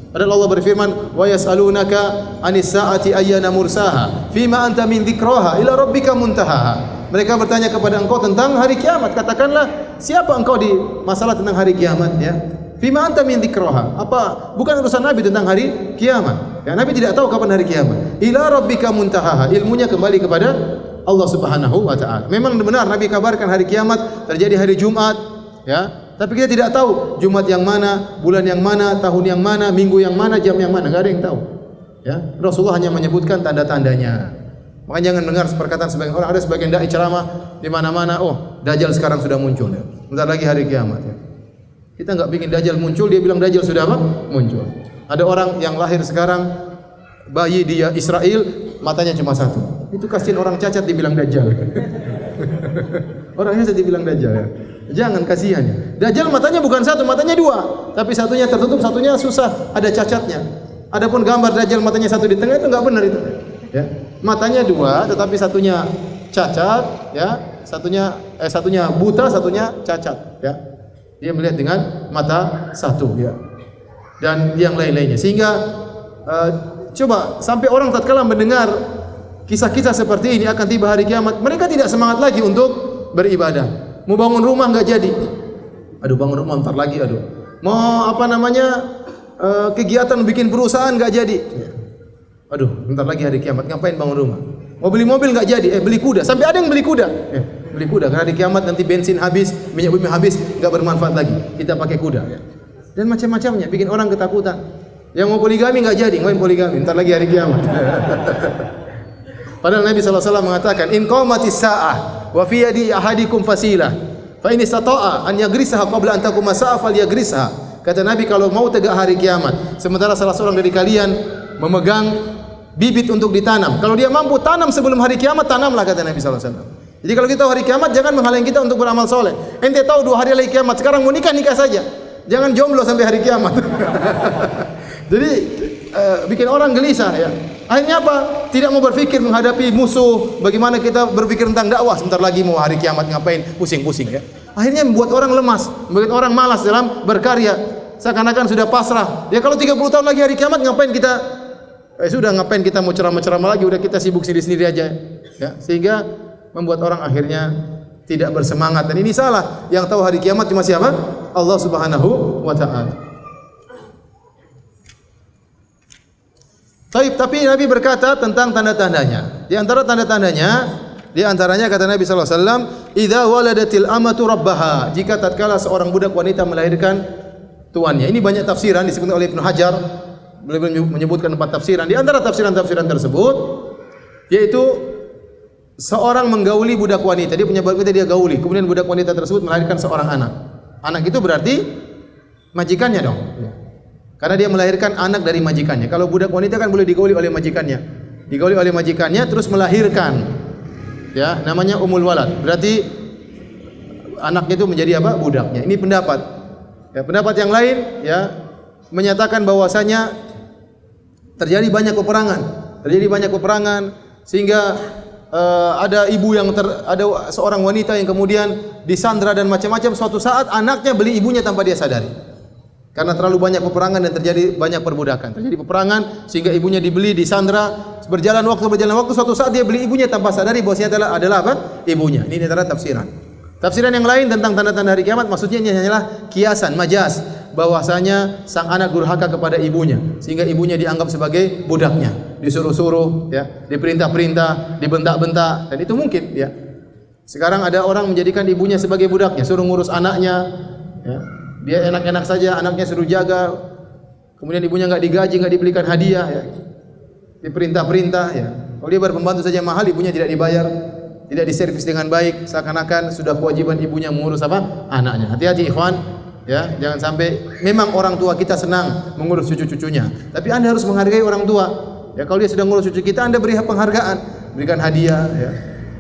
Padahal Allah berfirman, "Wa yas'alunaka 'anis sa'ati ayyana mursaha, fima anta min dzikraha ila rabbika muntahaha." Mereka bertanya kepada engkau tentang hari kiamat. Katakanlah, siapa engkau di masalah tentang hari kiamat, ya? Fima anta min dzikraha. Apa bukan urusan Nabi tentang hari kiamat? Ya, Nabi tidak tahu kapan hari kiamat. Ila rabbika muntahaha. Ilmunya kembali kepada Allah Subhanahu wa taala. Memang benar Nabi kabarkan hari kiamat terjadi hari Jumat, ya. Tapi kita tidak tahu Jumat yang mana, bulan yang mana, tahun yang mana, minggu yang mana, jam yang mana, enggak ada yang tahu. Ya. Rasulullah hanya menyebutkan tanda-tandanya. Makanya jangan dengar perkataan sebagian orang, ada sebagian dai ceramah di mana-mana, oh, Dajjal sekarang sudah muncul, ya. Bentar lagi hari kiamat, ya. Kita enggak bikin Dajjal muncul, dia bilang Dajjal sudah apa? Muncul. Ada orang yang lahir sekarang, bayi dia Israel, matanya cuma satu. Itu kasihin orang cacat dibilang Dajjal. Orangnya saya dibilang Dajjal, ya. Jangan, kasihan, ya. Dajjal matanya bukan satu, matanya dua, tapi satunya tertutup, satunya susah, ada cacatnya. Adapun gambar Dajjal matanya satu di tengah itu enggak benar itu. Ya. Matanya dua, tetapi satunya cacat, ya. Satunya buta, satunya cacat, ya. Dia melihat dengan mata satu, ya. Dan yang lain-lainnya. Sehingga coba sampai orang tatkala mendengar kisah-kisah seperti ini akan tiba hari kiamat, mereka tidak semangat lagi untuk beribadah. Mau bangun rumah enggak jadi. Aduh, bangun rumah ntar lagi, aduh. Mau kegiatan bikin perusahaan enggak jadi. Aduh, bentar lagi hari kiamat, ngapain bangun rumah? Mau beli mobil enggak jadi, beli kuda. Sampai ada yang beli kuda. Beli kuda karena di kiamat nanti bensin habis, minyak bumi habis, enggak bermanfaat lagi. Kita pakai kuda, ya. Dan macam-macamnya bikin orang ketakutan. Yang mau poligami enggak jadi, ngapain poligami? Bentar lagi hari kiamat. Padahal Nabi SAW mengatakan, in qamatis sa'ah wa fi yadi ahadikum fasilah fa in istata'a an yagrisaha qabla an taquma sa'ah falyagrisaha. Kata Nabi, kalau mau tegak hari kiamat, sementara salah seorang dari kalian memegang bibit untuk ditanam, kalau dia mampu tanam sebelum hari kiamat, tanamlah, kata Nabi SAW. Jadi kalau kita tahu hari kiamat, jangan menghalangi kita untuk beramal soleh. Ente tahu 2 hari lagi kiamat, sekarang mau nikah, nikah saja. Jangan jomblo sampai hari kiamat. Jadi bikin orang gelisah, ya. Akhirnya apa? Tidak mau berpikir menghadapi musuh. Bagaimana kita berpikir tentang dakwah? Sebentar lagi mau hari kiamat, ngapain pusing-pusing, ya. Akhirnya membuat orang lemas, membuat orang malas dalam berkarya. Seakan-akan sudah pasrah. Ya kalau 30 tahun lagi hari kiamat, ngapain kita? Sudah, ngapain kita mau ceramah-ceramah lagi? Udah kita sibuk sendiri-sendiri aja. Ya, sehingga membuat orang akhirnya tidak bersemangat. Dan ini salah. Yang tahu hari kiamat cuma siapa? Allah Subhanahu wa taala. Tapi Nabi berkata tentang tanda-tandanya. Di antara tanda-tandanya, di antaranya kata Nabi sallallahu alaihi wasallam, "Idza waladatil amatu rabbaha." Jika tatkala seorang budak wanita melahirkan tuannya. Ini banyak tafsiran disebutkan oleh Ibnu Hajar. Beliau menyebutkan 4 tafsiran. Di antara tafsiran-tafsiran tersebut yaitu seorang menggauli budak wanita. Dia punya budak wanita, dia gauli. Kemudian budak wanita tersebut melahirkan seorang anak. Anak itu berarti majikannya dong. Karena dia melahirkan anak dari majikannya. Kalau budak wanita kan boleh digauli oleh majikannya. Digauli oleh majikannya terus melahirkan. Ya, namanya umul walad. Berarti anaknya itu menjadi apa? Budaknya. Ini pendapat. Ya, pendapat yang lain, ya, menyatakan bahwasanya terjadi banyak peperangan sehingga ada ibu yang ada seorang wanita yang kemudian disandra dan macam-macam. Suatu saat anaknya beli ibunya tanpa dia sadari. Karena terlalu banyak peperangan dan terjadi banyak perbudakan. Terjadi peperangan sehingga ibunya dibeli, disandra. Berjalan waktu suatu saat dia beli ibunya tanpa sadari bahwasanya adalah apa? Ibunya. Ini antara tafsiran. Tafsiran yang lain tentang tanda-tanda hari kiamat maksudnya ini hanyalah kiasan, majas, bahwasanya sang anak durhaka kepada ibunya sehingga ibunya dianggap sebagai budaknya, disuruh-suruh, ya, diperintah-perintah, dibentak-bentak, dan itu mungkin, ya. Sekarang ada orang menjadikan ibunya sebagai budaknya, suruh ngurus anaknya, ya. Dia enak-enak saja, anaknya suruh jaga. Kemudian ibunya enggak digaji, enggak dibelikan hadiah, ya. Diperintah-perintah, ya. Kalau dia bayar pembantu saja mahal, ibunya tidak dibayar, tidak diservis dengan baik, seakan-akan sudah kewajiban ibunya mengurus apa? Anaknya. Hati-hati ikhwan, ya, jangan sampai memang orang tua kita senang mengurus cucu-cucunya, tapi Anda harus menghargai orang tua. Ya, kalau dia sedang mengurus cucu kita, Anda beri penghargaan, berikan hadiah, ya.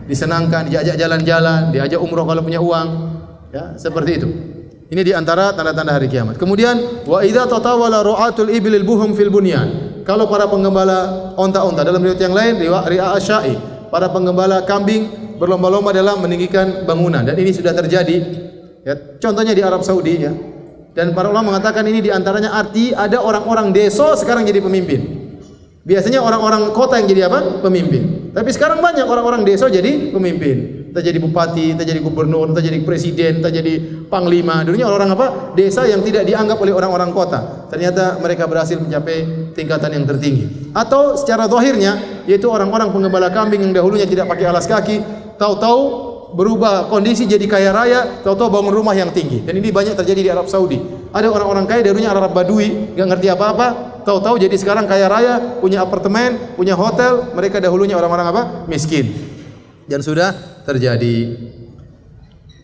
Disenangkan, diajak jalan-jalan, diajak umroh kalau punya uang, ya, seperti itu. Ini di antara tanda-tanda hari kiamat. Kemudian wa idza tatawala ru'atul ibil buhum fil bunyan. Kalau para penggembala onta-onta, dalam riwayat yang lain riwayat asya'i, para penggembala kambing berlomba-lomba dalam meninggikan bangunan, dan ini sudah terjadi. Ya, contohnya di Arab Saudi, ya. Dan para ulama mengatakan ini di antaranya arti ada orang-orang desa sekarang jadi pemimpin. Biasanya orang-orang kota yang jadi apa? Pemimpin. Tapi sekarang banyak orang-orang desa jadi pemimpin. Entah jadi bupati, entah jadi gubernur, entah jadi presiden, entah jadi panglima. Dulunya orang-orang apa? Desa yang tidak dianggap oleh orang-orang kota. Ternyata mereka berhasil mencapai tingkatan yang tertinggi. Atau secara zahirnya, yaitu orang-orang penggembala kambing yang dahulunya tidak pakai alas kaki, tahu-tahu berubah kondisi jadi kaya raya, tahu-tahu bangun rumah yang tinggi. Dan ini banyak terjadi di Arab Saudi. Ada orang-orang kaya dahulunya Arab Badui, enggak ngerti apa-apa, tahu-tahu jadi sekarang kaya raya, punya apartemen, punya hotel. Mereka dahulunya orang-orang apa? Miskin. Dan sudah terjadi.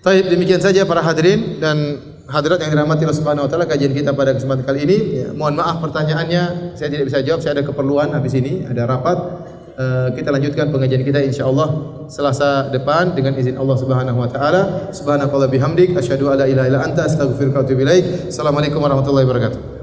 Baik, demikian saja para hadirin dan hadirat yang dirahmati Allah Subhanahu wa taala, kajian kita pada kesempatan kali ini. Ya, mohon maaf pertanyaannya saya tidak bisa jawab, saya ada keperluan habis ini, ada rapat. Kita lanjutkan pengajian kita insyaallah Selasa depan dengan izin Allah Subhanahu wa taala. Subhanakallah bihamdik asyhadu alla ilaha illa anta astaghfiruka wa atubu ilaik. Assalamualaikum warahmatullahi wabarakatuh.